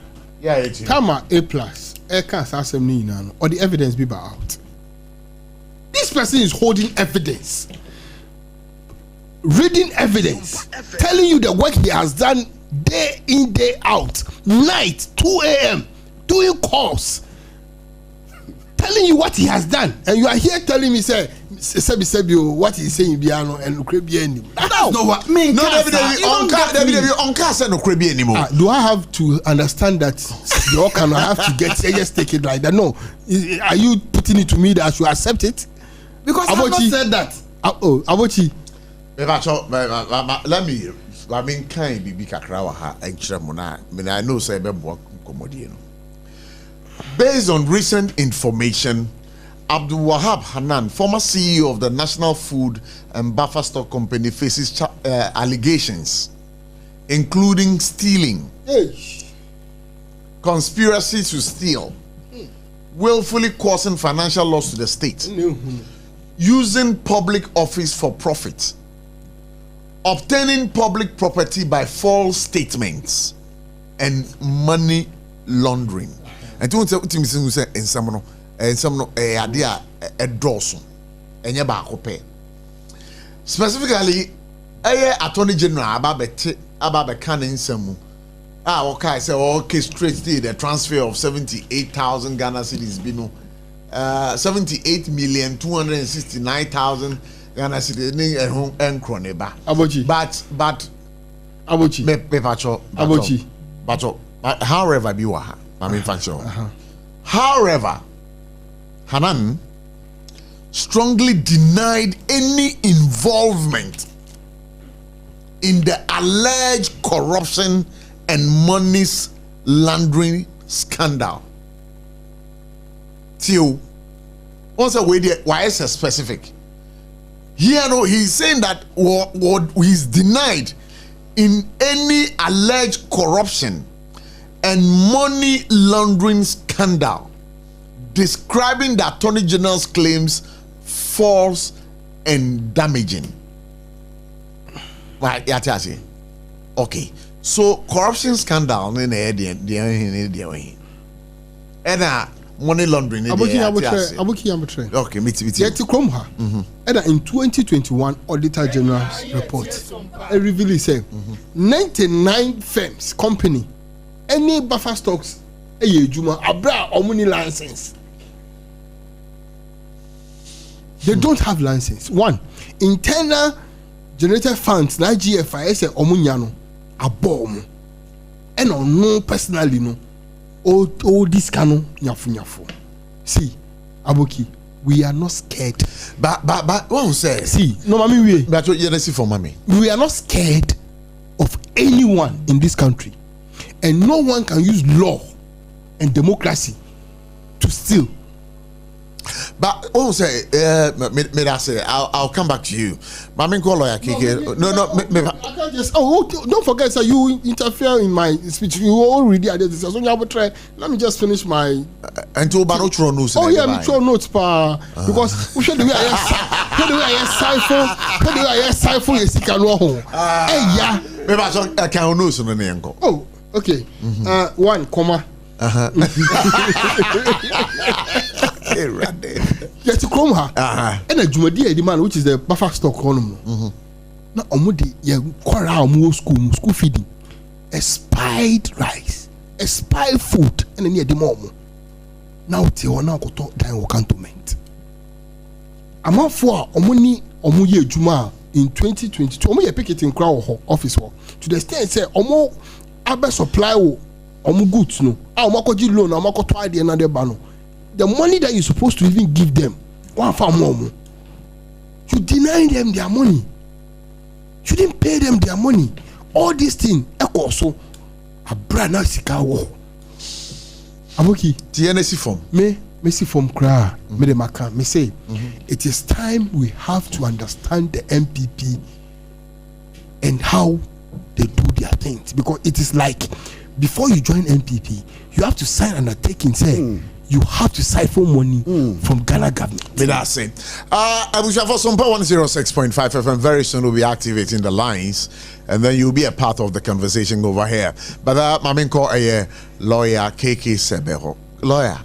Yeah, it's come on A+. Or the evidence be out. This person is holding evidence, reading evidence, telling you the work he has done day in, day out, night, 2 a.m., doing calls, telling you what he has done, and you are here telling me, say, what he's saying, Biano and Ukrainian. That's not what me. No, anymore. Do I have to understand that you all cannot have to get just take it like that? No. Are you putting it to me that I should accept it? Because I have not said that. Abochi. Let me. I mean, kind be kakrawa and chramona. I know say based on recent information, Abdul Wahab Hanan, former CEO of the National Food and Buffer Stock Company, faces allegations including stealing, conspiracy to steal, willfully causing financial loss to the state, using public office for profit, obtaining public property by false statements, and money laundering. And to say in some idea a dorsum and your back pay. Specifically, Attorney General about canning some. Okay, so orchestrated the transfer of 78,000 Ghana cedis, 78,269,000 Ghana cedis and Kroneba. Abochi. But Abochi. Abochi. But however, you are. However, Hanan strongly denied any involvement in the alleged corruption and money laundering scandal. Till what's the way there? Why is it specific? Here, no, he's saying that what he's denied in any alleged corruption and money laundering scandal, describing the Attorney General's claims false and damaging. Right, okay. So corruption scandal and money laundering. Okay, me. And in 2021 Auditor General's report, it really said 99 firms, company, any buffer stocks, abra or money license. They don't have license. One, internal generated funds, na GFIS omunyano, abom. And on no personally no. All this cano nyafu. See, Aboki, we are not scared. But what say? See, no mami we. But you see for mommy. We are not scared of anyone in this country, and no one can use law and democracy to steal. But also, may I say, I'll come back to you. But I mean, call lawyer Kike. No. I can't just. Don't forget, sir. You interfere in my speech. You already added this. So I will try. Let me just finish my. And to Bano notes. Oh yeah, me throw notes, pa. Because we should do it. Sarfo. Sarfo is home. Yeah. Maybe I can notes on the name. Oh, okay. 1 comma. Yes, to come her. And a Jumadi demand, which is the buffer stock column. Now, Omudi, school feeding, expired rice, expired food, and then the mom. Now, Tiwana got to die cantonment. I'm out for Omuni Omuye Juma in 2022. Omuye picket in crowd office work to the extent say Omo Abba supply Omu goods no. Omako G loan, Omako try the another bano. The money that you're supposed to even give them, one for more, you deny them their money. You didn't pay them their money. All these things, also a brand now sika wo. Aboki, TNC form. Me see from cry. Me the maka. Me say, it is time we have to understand the MPP and how they do their things, because it is like before you join MPP, you have to sign an undertaking saying you have to siphon money from Ghana government. Me that's it. Abusha for SOMPA 106.5 FM. Very soon we'll be activating the lines, and then you'll be a part of the conversation over here. But Mamin call a lawyer KK Sebeho. Lawyer,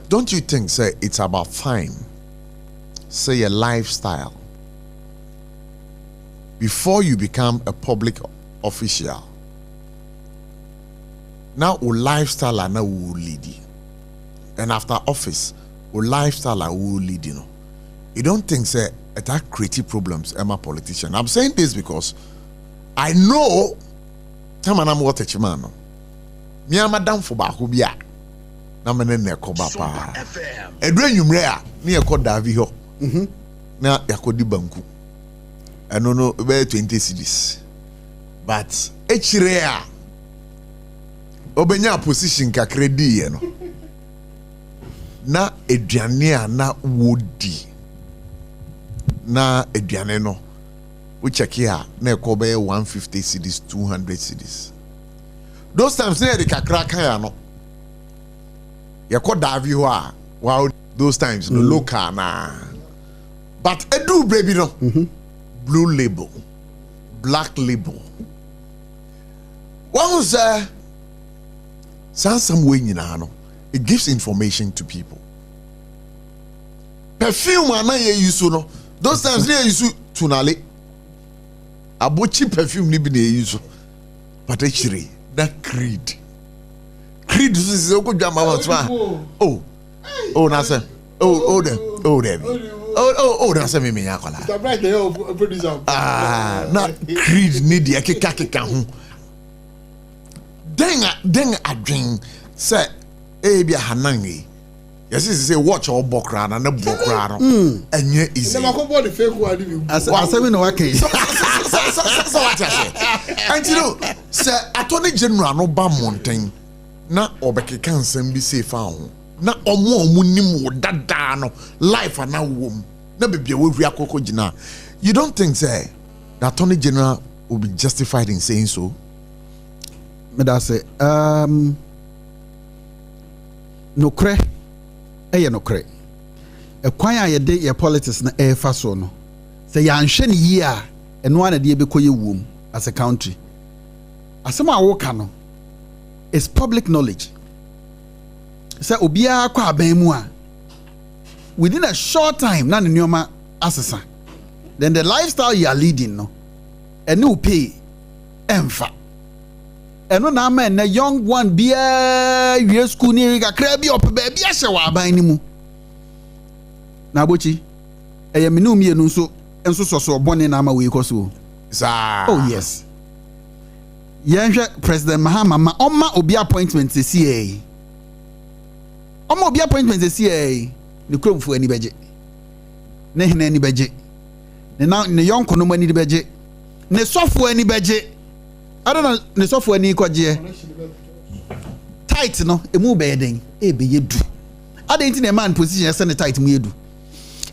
don't you think, say, it's about fine, say a lifestyle, before you become a public official? Now, a lifestyle and now will lead you. And after office, a lifestyle will lead you. You don't think, say, that creative problems, I'm a politician. I'm saying this because I know, time and I'm what a man. Me am a down for Bakubia. Na mene ne koba pa. Edre nyumre ne ekoda vi ho. Na yakodi banku. Eno no be 20 cedis. But echire a obenya position ka credit ye no. Na eduane a na wodi. Na eduane no we check here na ekoba 150 cedis, 200 cedis. Those times na the kakra kan ya no. You call Davi wow, those times no local na. But edu baby no. Blue label, black label. What was some way no? It gives information to people. Perfume ana ye use no. Those times they use tunale. Abochi perfume ni bi na use. But actually that creed. Creed is a good jam. Oh, that's a that's a mimi yakola. Not creed need the kaka hu. Then a drink say be a hanangi. Yes, say watch all bokran and a bokran and ye easy. As we know, okay. So what I say. And you know, say Attorney General no bam mountain. Na obeke kansem bi se fa ho na omo nim wo dada no life ana wom na bebia we hua kokko gina. You don't think say the Attorney General will be justified in saying so? Me da say no kre no kre e kwan a ye de ye politics na e fa so no say ya nhwe ne yi a eno ana de be koye wom as a country asema a wo ka no is public knowledge. Say obia kwa aban mu a within a short time na ne nyoma asesa. Then the lifestyle you are leading no and you pay emfa. Eno na man na young one bia wie school ni ga kra bi op ba bia hye wa aban ni mu. Na bochi eye me no mienu nso so bone na ma we koso. Oh yes. President Mahama Oma obi appointment se CA. Oma obi appointment se CA. Ne kromfu ani beje. Ne hene ani beje. Ne yonko no mani beje. Ne sofu ani beje. I don't know ne sofu ani kwaje. Tight no emu be den e be yedu. Adentin na man position se ne tight mu yedu.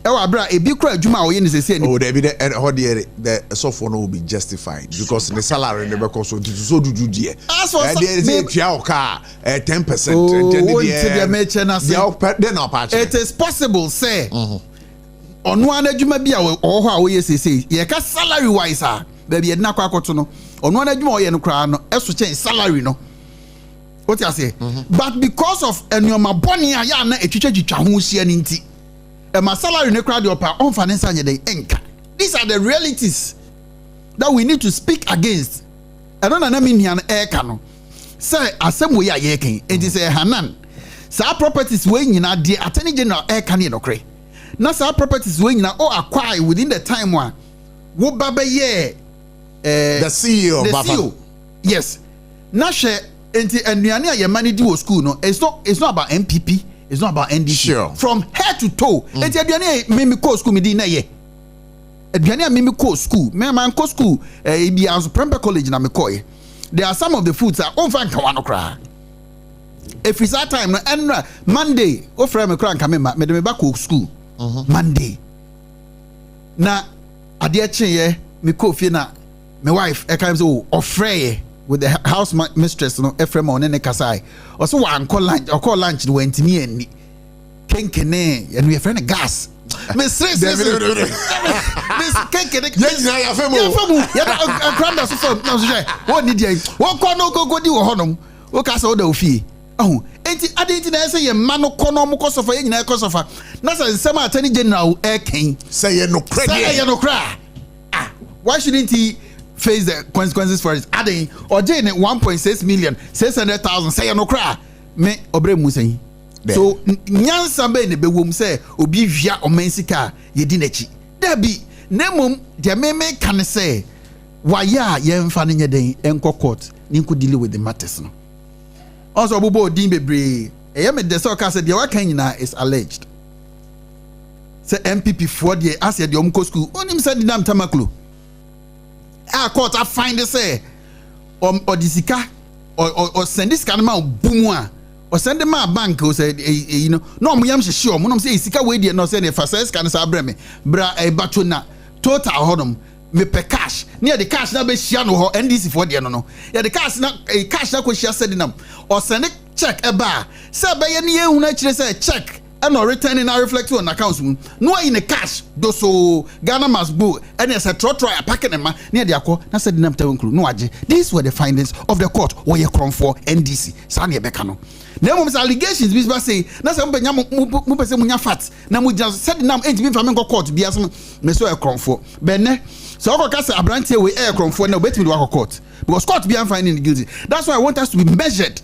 Abra ebi kura adwuma a oye ne sese ni. Oh, there be the software no will be justified because the salary never cost so do there. As for car 10%. It is possible say. Ono an adwuma bi a oho a oye sese ye ka salary wise a baby edna kwa akoto no. Ono an adwuma oye no kra no eso change salary no. What you say? But because of enyoma boni a ya na etwitwa ho sia ni nti my salary ne crowd up on financial enka. These are the realities that we need to speak against. I don't know mean here air cano. Say asem we are yekin. It is a hanan. Sa properties we nyina the Attorney General air can no kre. Na sa properties we nyina or acquire within the time one. Wo baba ye the CEO the CEO. Yes. Na she enti anuane a ye money do school no. It's not about MPP. It's not about NDC. Sure. From head to toe. Enti aduane me call school me di na ye. aduane a me call school me man call school be as Prempeh College na me call. There are some of the foods that on fan kan cry. If it's that time and Monday o frame me cry kan me me back to school Monday na ade che me call fie na my wife I can say ofre with the house mistress no Ephraim on ne kasai also wan call lunch no wentimi ani kenkene and we friend gas me stress me kenkene ya femu ya granda so for no so what need you what call no go di wo honom wo ka say wo da ofie oh enti adenti na say ye ma no kono mo kosofa ye nyina kosofa na say nsema atani general ken say ye no cra why shouldn't he face the consequences for it? Adding or Jane 1.6 million 600,000 say no cry me obre mu say so nyansa be ne be wom say obi hwia omensika ye di nachi da bi nemom de me kan say waya ye mfa ne nyeden enko court ni nko deal with the matters no also bobo odin bebre eye me de say ka say de wa kan nyina is alleged say MPP for de as ye de omko school onim say dinam tamaklo a court I find say or disika or send this kind of man boom or send them a bank or say you know no mo yam sure mo no say sika we dey no say the first can say abreme bra e batona total hodom me pe cash near the cash na be hia no ho NDC for dey no ya the cash na cash na ko hia said nam or send check e ba say be ye ne ehun na kire say check and no returning na reflect on accounts no in the cash do so Ghana must go and as a try packing them near the akọ na said nam tell no age. These were the findings of the court where you come for NDC sane beka no na mo allegations bi say na say mo mo pese mo nya fat na mo just said nam enti bi fa me court bi asem me so e kron for benne so o ka say abrantie we e kron for na obetimi do akọ court because court bi am finding guilty. That's why I want us to be measured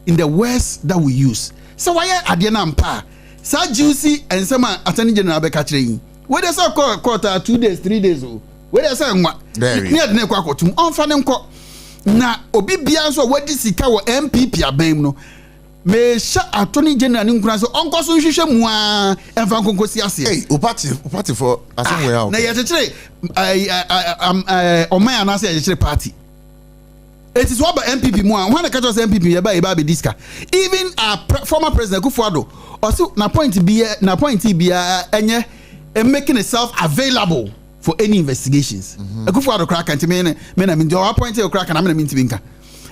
in the words that we use. So why ade na mpa sa juicy and some attorney general be ka kire yin we dey say court 2 days 3 days o we dey say nwa ni ade na kwa kotum onfa ne nko na obi bia so wadi sika wo MPP abam no me sha attorney general ni nkura so onko so hwehwe mu a enfa nkonkosi ase hey o party for asem we na ye kire oman anase ye kire party. It is what about MPP mu when I catch us MPP ye ba be diska even our former president Kufuado also na point be enye making itself available for any investigations. Kufuado crack and me na me do appoint e crack and me na me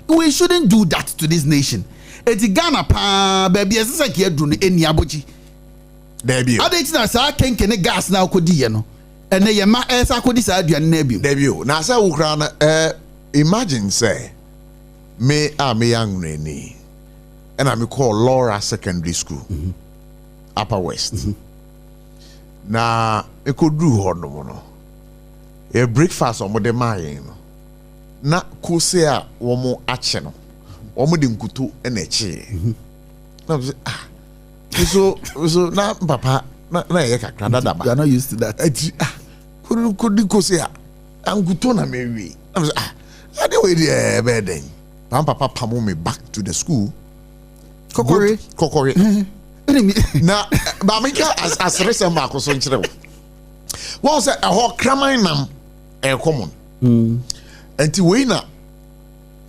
we shouldn't do that to this nation. It Ghana pa baby esesa ke adru no eni abochi there be adeti na sa kenkene gas na akodi ye no ene ye ma esa akodi sa aduane na bi there be na sa wo kra na imagine say me young nani and I call Laura Secondary School Upper West na e could do hono no e breakfast on the mayin no na kose a wo mo ache no wo mo de nkutu e na eche na so na papa na ye kakra dada ba you are not used to that could kose a nkutu na mewi na anyway the bed papa pamu me back to the school kokore na ba me ka as recent ma ko so nkyere wo say a ho kraman nam e common enti we na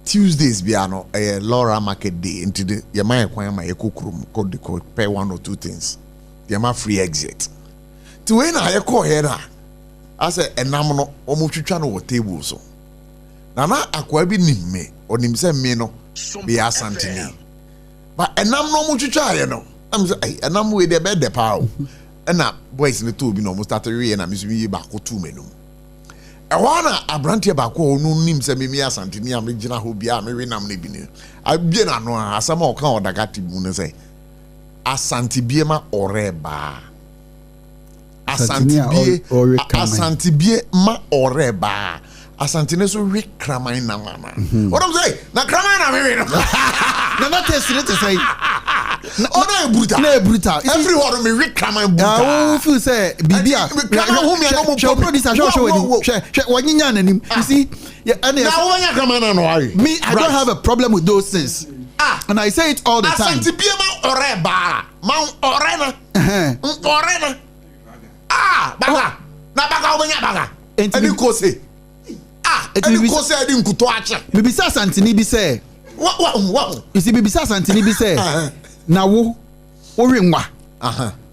Tuesdays bia no Laura market day into the your man kwan ma ekokrum ko de ko pay 1 or 2 things your man free exit ti we na ye ko here na as enam no o mo twitwa no wo table so na akwa bi nimme onim se me no be asantini but enam no mu twitwa ye no am say enam we de be de pa o na boys ne to bi no mo start we na misumi yi ba ko tu menum e wana abrantie ba ko no nim se me asantini am gina ho bia me we nam ne bi ne abie na no asama o kan odagati bu ne say asantibie ma oreba asantibie ma oreba asantine so we kraman na mana what I'm say na kraman na me no na test it say oh no brutal everyone me we kraman brutal I feel say bibia kraman hu me no mo producer show wanyinya nanim you see now when you kraman na no me I don't have a problem with those things and I say it all the time asantibie ma oreba ma orena orena baba Na baga obenya baga. Eni kose. Eni kose edi nkuto ache. Bibisa santini bi say. Wow. You see bibisa santini bi say. Na wo nwa.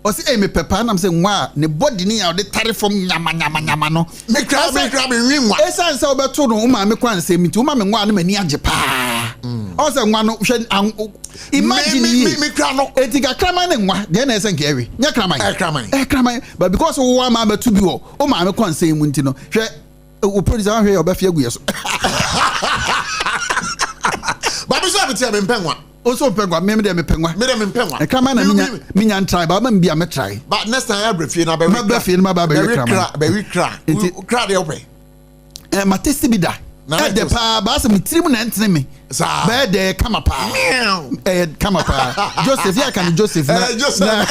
Osi me pepa na say nwa ne body ni ya de tare from nyama no. Me kra me nwa. Esa nsa obeto no ma me kwan say mi ti ma me nwa no mani age pa. O say nwa no hwe imagine me kra no. Etika kraman ne nwa de na ese nkewe. Nya kraman. But because wo ma betu bi wo, o ma me kwan say mu nti no. Hwe o producer hwe obafia gu yeso. Ba bi so abetia me mpenwa. Also pengwa me de me pengwa. E kama na minya try ba ma mbia me try. But next time I brefie na be kra de ope. Ma testi bi da. E de pa ba se me tirim na ntene me. Ba de kama pa. Kama pa. Joseph ya kan Joseph na.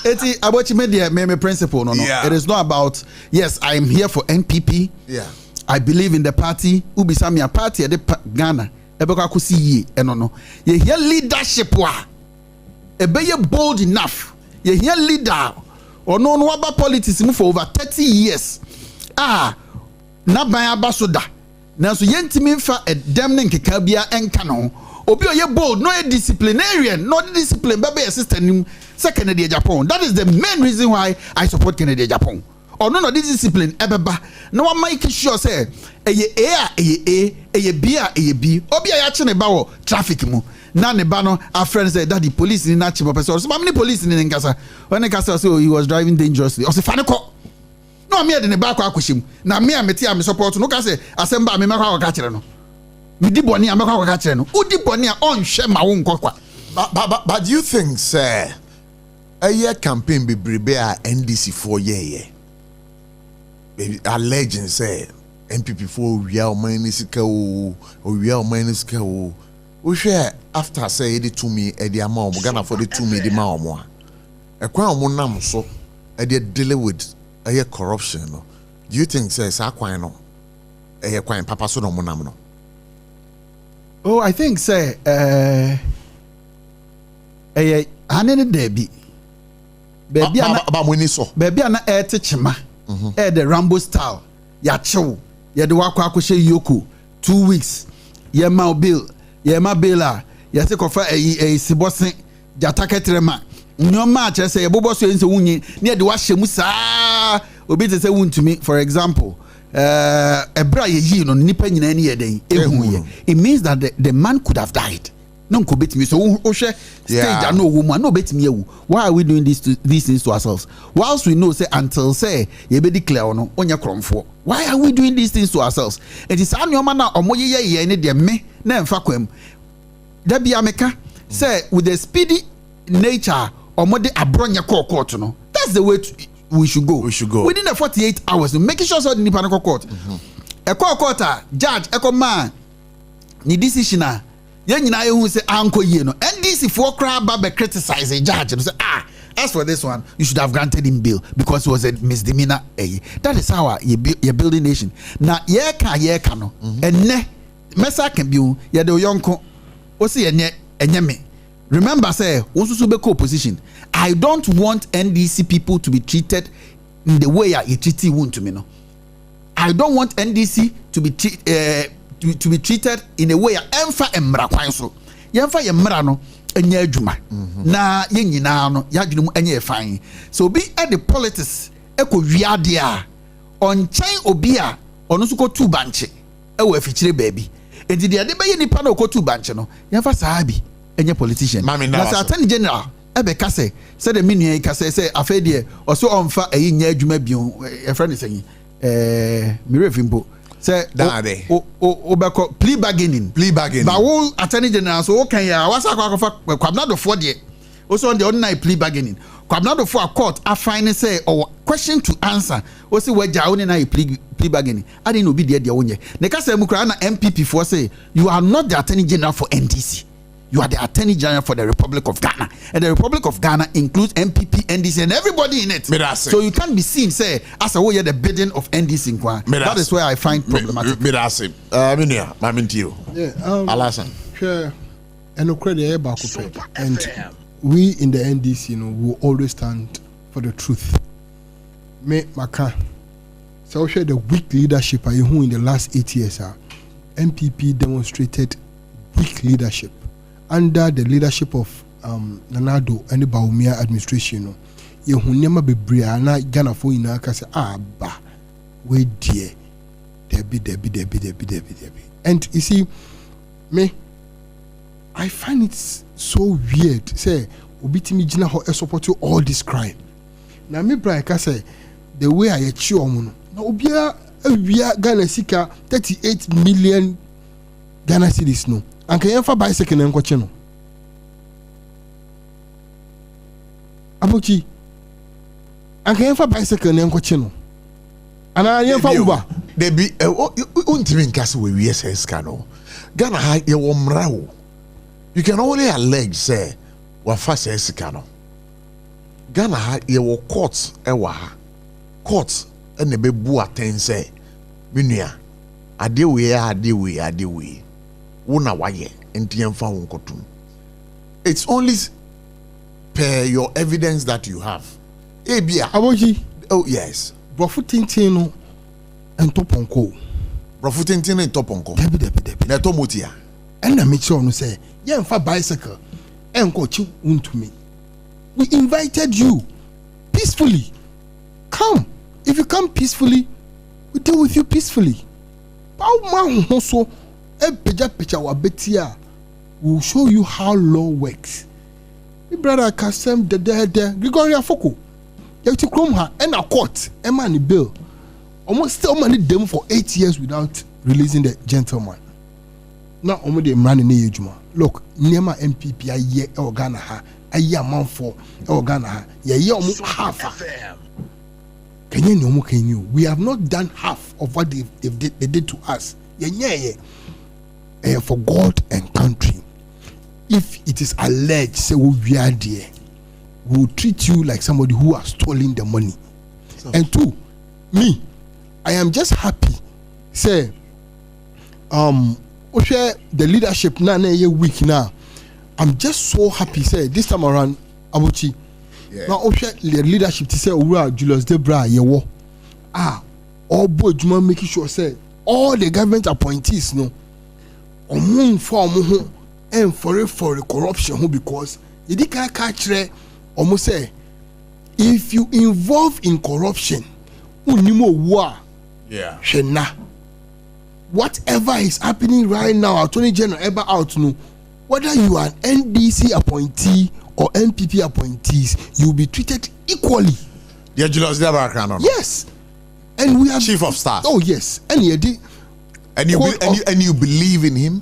Eti abochi me principle no. It is not about yes I am here for NPP. Yeah. I believe in the party. Ubisa me a party de Ghana. Ebeka kusi ye eno no ye hear leadership wa ebeye bold enough ye hear leader ono no aba politics mu for over 30 years na ban abasoda na so yentimi mfa edem ne nkeka bia enka no obi oye bold no a disciplinarian no discipline bebe assistant nim se Kennedy Japan. That is the main reason why I support Kennedy Japan. No discipline ebeba na wa make sure say eye B obi aya che ne ba wo traffic mu na ne ba no a friend say that the police ni na che person so many police ni nkasa when nkasa say he was driving dangerously o say fa ne ko no me de ne ba kwa akoshim na me a meti am support no ka say asemba me makwa ka kire no me di boni am makwa ka kire no udi boni a on hwe ma wo nkokwa but do you think say a campaign be brebe a NDC for ye a legend say MPP for real minusika o real minusika o share after say the to me e the amount Ghana for the 2 me the amount e kwan omo nam so e dey deal with a corruption no. Do you think say sa kwan no e kwan papa so no mo nam no? Oh, I think say hanene debi baby ba mo ni so baby na e techema the Rambo style ya chew ya de wakwa akoshe yoko 2 weeks ya ma bill ya ma bela ya se kofa sibosen jata ketrema nyoma a say bobo so ense wunye ne de wa hyemu saa obi te say wuntumi. For example ebra ye no nipa nyina ne ye den ehu ye. It means that the man could have died. No ko betimi so wo hwe stage no wo mu no betimi ewu. Why are we doing these things to ourselves whilst we know say until say ye be declare no onya kromfo? Why are we doing these things to ourselves? It is anyoma na omoye ne de me na emfa kwam da bia meka say with the speedy nature omode abronya court no. That's the way we should go within the 48 hours, making sure so the nipa no court e court judge e man ni decision a yen nyina ye hu say anko ye no NDC for cry ba criticize a judge and say as for this one you should have granted him bail because it was a misdemeanor. That is how you building nation na ye ka no enne mesa can be ye de yonko o say enye me. Remember say onsusu be co-opposition. I don't want NDC people to be treated in the way you treat want to me no. I don't want NDC to be treated in a way emfa emra kwan so. Yemfa yemra no enye adwuma. Na ye nyina no ya dwene mu enye fine. So be at the politics eko wiade a onchen obi a ono so ko tu banche e wo afikyire baabi. Enti de ade be ye nipa na ko tu banche no yemfa sahabi enye politician. Na sa attorney general ebe kase say the menu kase say afedie oso onfa eyi nya adwuma bion e friend say mirefimpo say obeko plea bargaining ba wo attorney general so kan ya wasa akwafa kwabnado for de oso on the ordinary plea bargaining kwabnado for a court a fine say or question to answer o say waja oni na plea bargaining adi no bi de wonye ne kase mu kra na MPP for say you are not the attorney general for NDC. You are the Attorney General for the Republic of Ghana. And the Republic of Ghana includes MPP, NDC, and everybody in it. So you can't be seen, say, as a way you're the bidding of NDC. That is where I find problematic. And we in the NDC, will always stand for the truth. me maka. So share the weak leadership who in the last 8 years MPP demonstrated weak leadership under the leadership of Nanado and the Baumia administration. You who never be Brianna Ghana for in Akasa ba we dear Debbie. And you see, me, I find it so weird. Say, Obitimi Jina ho support you all this crime. Now me Brian say the way I achieve omuno. Now obia Ghana sika 38 million Ghana cedis no. And can you bicycle na nkwache no? Abochi. And can you bicycle na nkwache no? Ana you Uber. They be untimi nkase we SS kano. Ghana ha ye wo mra wo. You can only allege say wafa SS kano. Ghana ha ye wo court ewa ha. Court ene be bu aten say menua ade we wona waye enti emfa won kotum. It's only per your evidence that you have. Ebia Aboji. Oh yes. Brofu tintin no entoponko. Brofu tintin no entoponko. Debi. Na tomotia. And na make sure no say ye emfa bicycle enko chi untumi. We invited you peacefully. Come. If you come peacefully, we deal with you peacefully. So we'll show you how law works. My brother Kasem de Gregoria Foko. You to come her and a court, a money bill. Almost still money them for 8 years without releasing the gentleman. Now only the man in the age. Look, Nema MPP a year or Ghana ha, a year month for or Ghana ha, ye almost half. We have not done half of what they did to us. For God and country. If it is alleged, say we are there, we will treat you like somebody who has stolen the money. And two, me, I am just happy. Say, the leadership now week now. I'm just so happy. Say this time around, Abuchi. Yeah. Now, the leadership to say, Julius Debra, all board making sure say all the government appointees no, and for corruption because you can't catch almost say if you involve in corruption, whatever is happening right now, Attorney General ever out no, whether you are an NDC appointee or MPP appointees, you will be treated equally. Yes, and we are chief of staff. Oh yes, and you believe in him.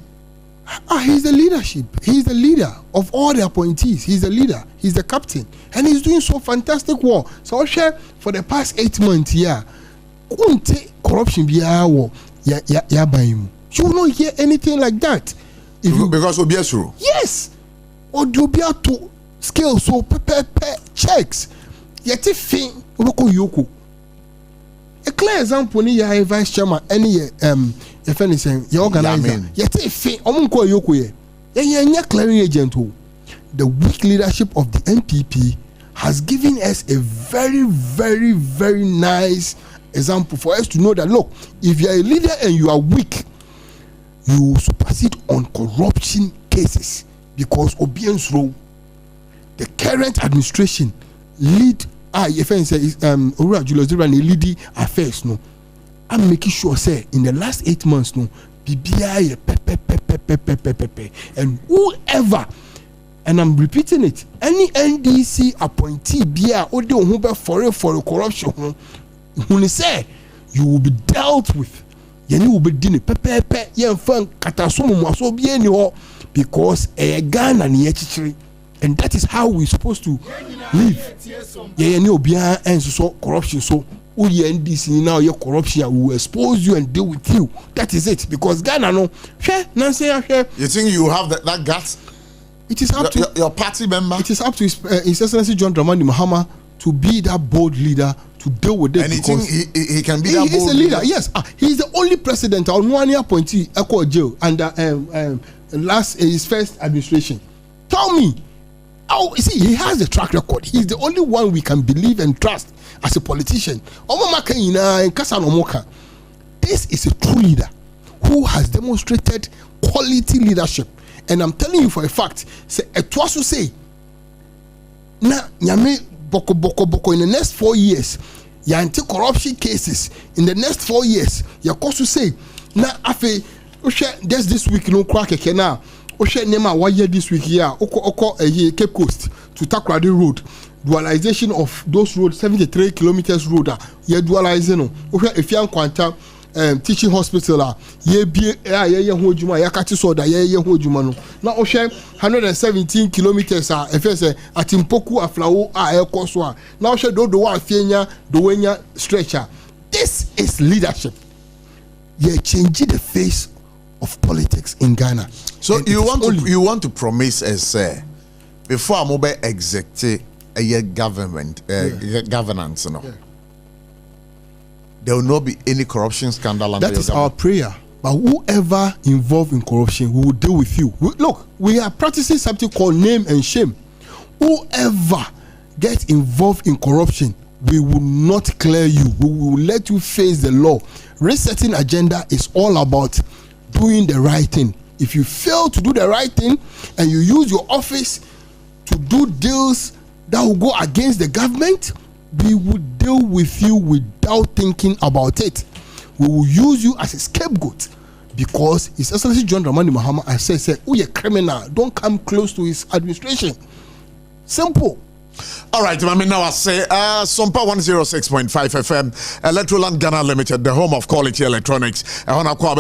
He's the leadership. He's the leader of all the appointees. He's the leader. He's the captain, and he's doing so fantastic work. So share for the past 8 months here, corruption be our you will not hear anything like that. Because of true. Yes, or do be able to scale so checks. Yet if yoko. A clear example ni ya vice chairman any if anything your organizer. Yet if omunko yoko ye. Ye clearing agent. The weak leadership of the NPP has given us a very, very, very nice example for us to know that look, if you are a leader and you are weak, you supersede on corruption cases because obedience role. The current administration lead if I say Julius Debra lead affairs no. I'm making sure say in the last 8 months no BBI and whoever, and I'm repeating it, any NDC appointee bia ode who be for corruption when say you will be dealt with. You will be doing because a gun and and that is how we're supposed to live. And so corruption. So NDC now your corruption will expose you and deal with you. That is it. Because Ghana no. You think you have that guts? It is up to your party member. It is up to His Excellency John Dramani Mahama to be that bold leader to deal with it. And he can be that bold he's a leader. Yes, he's the only president on 1 year appointee jail under his first administration. Tell me, How you see he has the track record. He's the only one we can believe and trust as a politician. This is a true leader who has demonstrated quality leadership. And I'm telling you for a fact, say etwasu say na nyame boko in the next 4 years, ya anti-corruption cases in the next 4 years, ya kosu say na afe just this week no crack again now. Nema 1 year this week here, oko Cape Coast to Takoradi Road. Dualization of those roads, 73 kilometers road. Ye dualizing. If you kwanta teaching hospital, ye be hojuma, ya kati soda, ye hojuma no. Now 117 kilometers FS atimpoku aflawo ekoswa. Now do wa fienya do wenya stretcher. This is leadership. Ye changing the face of politics in Ghana. So you want to promise us before I move executive a government governance, no? Yeah. There will not be any corruption scandal. That is our prayer. But whoever involved in corruption, we will deal with you. Look, we are practicing something called name and shame. Whoever gets involved in corruption, we will not clear you. We will let you face the law. Resetting agenda is all about doing the right thing. If you fail to do the right thing and you use your office to do deals that will go against the government, we will deal with you without thinking about it. We will use you as a scapegoat because His Excellency John Dramani Mahama has said, "Oh, you're criminal. Don't come close to his administration." Simple. All right, I mean, now I say SOMPA 106.5 FM, Electroland Ghana Limited, the home of quality electronics. I want to call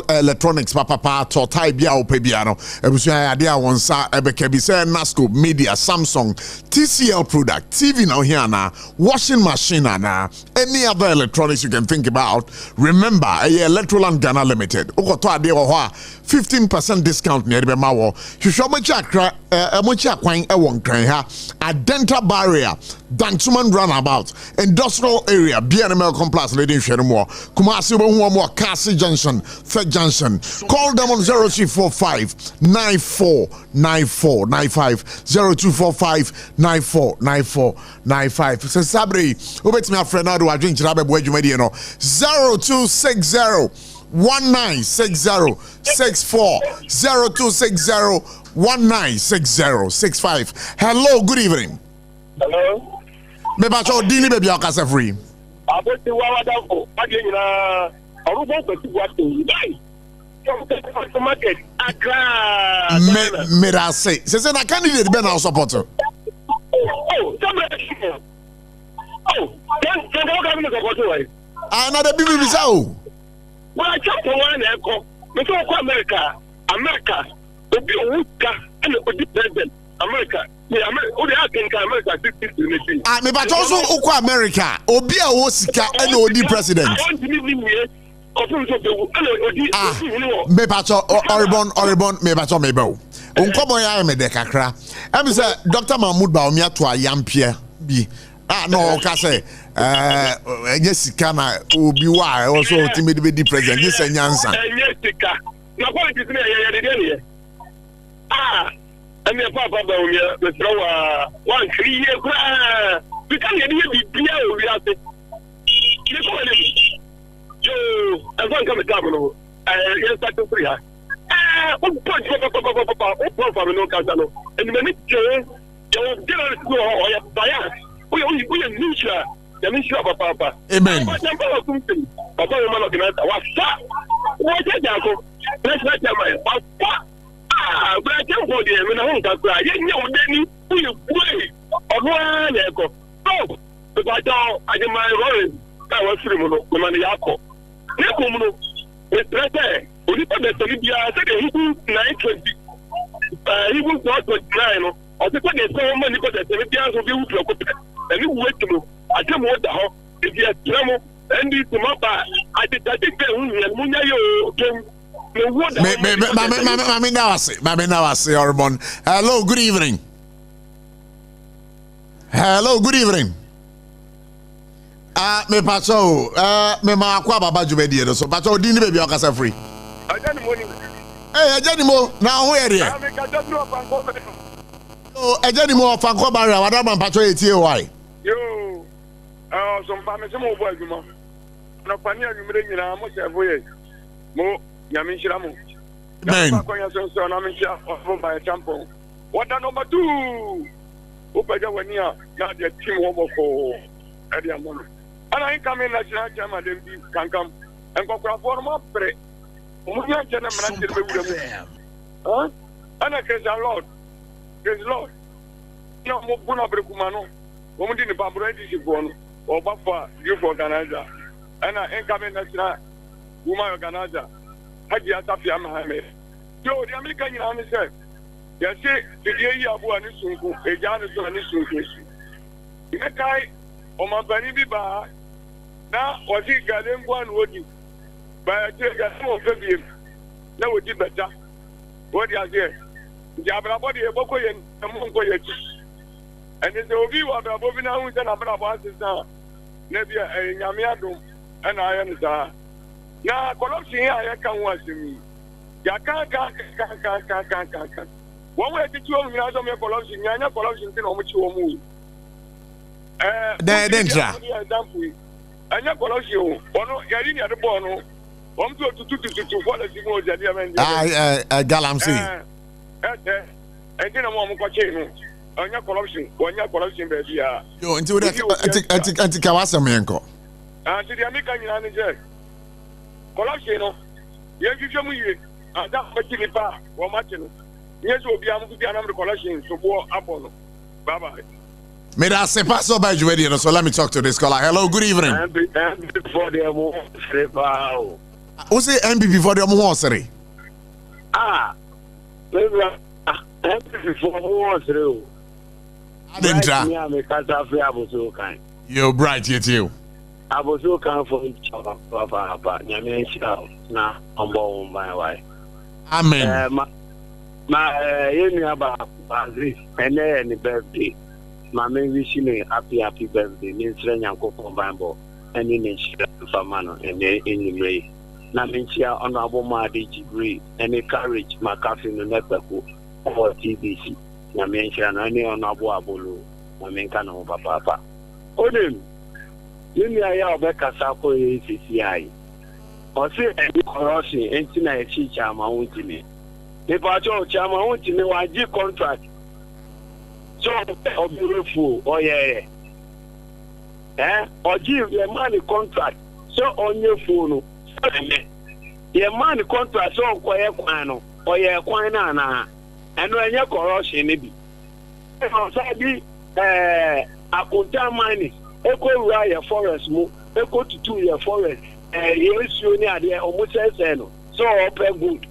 electronics, papa, to type bia o pebiano. Ebusuya idea onsa ebekebise Nasco Media, Samsung, TCL product, TV now here na, washing machine na, any other electronics you can think about. Remember, Electroland Ghana Limited. Uko to idea wa 15% discount near the mawo. Shushomocha kra mocha kwang ewon kran ha. Dental barrier, Dantuman roundabout, industrial area, BNML complex, Lady Shermore, Kumasi Wumwa, Cassie Junction, Third Junction. Call them on 0345 9494 95 0245 9494 95. So Sabri, who makes me a friend now do I drink Jirabe Boyjumediano 0260 196064 0260 196065. Hello, good evening. Hello. Me ba cho dini baby akasa free. Aboti wa wadafo. Agena orubo ko ti wa to. Dai. Market Accra. Me da say. Se na candidate be na support. Oh, can go come to support why? Another bibi bisa o. Well, I just want to go. Me to ko America. Obi Owuka and the president America. Yeah, America 60 me but also Oko America. Obi Owosika and Odi president. I want to live in here. Me pacho Oribon me pacho me bo. Unkomo ya me de kakra. Em say Dr. Mahmoud Baumia to ayampie bi. No ka say enye sika na obi wa also ultimate be the president this enyansa. Enye sika. Na politics na ya de and the papa Baumia the throw 1 3 year because you need to be we are the so as one come to yes start to free papa no casano and the minute you general go or ya bias we neutral ya neutral papa amen papa man organize what jago let's let them papa but I can't go there. I mean, I won't go there. You know, then you play. Or one, I go. No, because I did my role. I was free. No money. I go. No, it's right there. Only for the Libya, I said he was 920. He was not 29. Or the point is so many because the Libyans will be able to occupy. And you wait to know. I don't want the house. If you have trouble, and it's my bad. I think that Munya, you Mami Nawase, Oribon. Hello, good evening. Hello, good evening. Me pacho, me ma kwa baba jubedi so pacho dini baby akasa free. Hey, Ajanimo, now where here? Oh, I just more Fanko Barra, what I'm patrolling why. Yo, some family, some boy, you know. No, Pania, you bring in a much every more Yamin Man, I'm in by a tampon. What number 2? Open when you are not the team for Eddie Amon. And I come in national chairman, then can come and go for more pray. Huh? And I praise the Lord. Praise the Lord. No more Bunabrukumano, woman in the Bambredi Bon, or Buffer, youth organizer. And I come in national woman organizer. Haji Atapia Mohammed. Yo, the American United said, yes, the day you have one is Sunku, a Janus and his Sunku. In a guy, on my penny bar, now was he got him one woody. But I tell you, some of them, now we did better. What you are here? Jabra body a boko and a monko yet. And it's a view of a bovina who's an abra now. Nebia a Yamiadum, and I understand. Now, corruption here, I can't watch me. Ya can't. One way to 2 minutes of your corruption, Yana corruption in which you move. Then try. And your corruption, or no, Yarini at the Bono, one to follow the more than Galamsey. And then a woman watching on your corruption, when your corruption, baby. Yo, into that anti-Kawasa Manko. And to the American United. Corruption, yes, you show me. And that's what you are, or matching. Yes, we'll be able to get another collection to go up on. Bye bye. May I say, pass over you, so let me talk to this caller. Hello, good evening. And before the more, who say MB before the more? Ah, before more through. I didn't try. You're bright, you. I was so comfortable for Yamin now on board my wife. Amen. My about this and then birthday. My main wishing me happy birthday. Means Renyanko from Bambo and in Famano and in the way. Naminchia honorable Madi degree and a courage, my coffee in the network or TBC. Naminchia and any honorable Abulu. Naminkano Papa. Odin. Yumi aya obeka sako ACCI. Osi any corruption enti na echi chama untimi. If cho chama untimi waji contract. So obirefu oye. Oji the money contract. So onye phone. The money contract so koye kwano. Oye kwan na. Eno enye corruption ni bi. O sabi akunta money. Eko raya forest mu eko tutu ya forest yesu ni ade almost say no so open good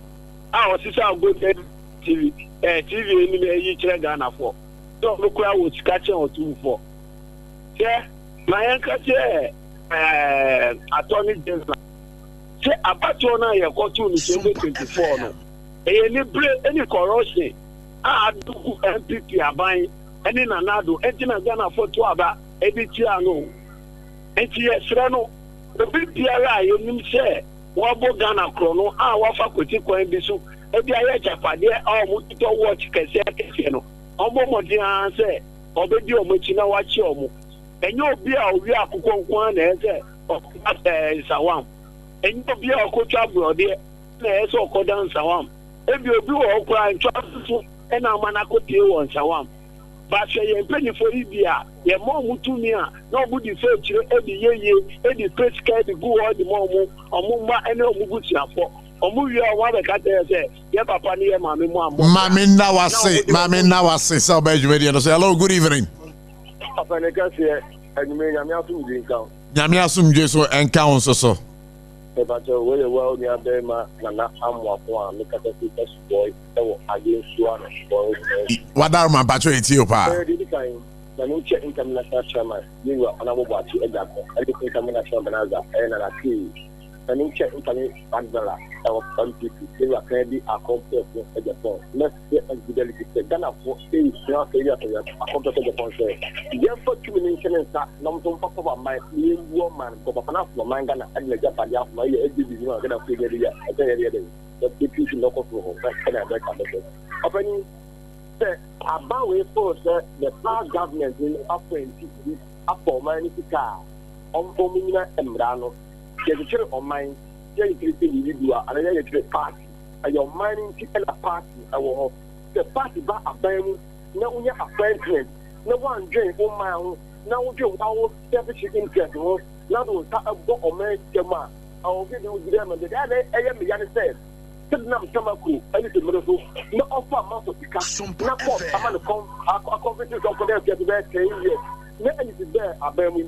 osisa go TV TV ni me yi kire Ghana for so no kura wo sika che on 24 se na yan ka che attorney general se abato na ye ko tu ni 2024 no ni bre any corruption do MPP aban any nanado entina Ghana for to aba Editiano, Etiesrano, the big Piara, you mean say, Wabo Ghana Chrono, our faculty coin bisu, Edia Japadia, our Mutito watch Casino, Omo Modian say, Obedio Muchina Wachomo, and you'll be our Yaku and say, of Sawam, and you'll be our coach abroad there, so called down Sawam. If you do all crying, and our Manako on Sawam. But say penny for India, your mom mutumia, nobody search every year, any press card to go all the moment, or Mumba and no Mugutia for. Or move your water cat there, say, yeah, Papa, near Mammy, Mammy, now I say, so bad you ready to say hello, good evening. Papa, I can't say, and you may have to drink out. Yamiasum Jesu and counsel so. But very well near them, Nana, I'm one, look at the best boy, against one boy. What are my battery to you, pa? When you check international chairman, you are on our watch, I think international Banaza, and a key. When you check international our country, they are clearly a complex at the phone. Let's get a fidelity. Ghana for states, not a complex at the phone. Therefore, communication is that not some papa my woman, Papa, my Ghana, and the Japan, my education, going to figure it out. I tell you, the people local to home, that's kind of opening say about we force the past government in appointed for money car on Omina and Brano. There's a chair on mine, there is individual, and then you party. And your mining people a party, the party back a band, no one appointment, no one drink on my own, now do our selfish interest, now do a book or man, Jama. I will give you them and the other I said. Nam Tamaku, and it's a little no offer master to cast. I'm going to come. I conference on the best. No, and it's there.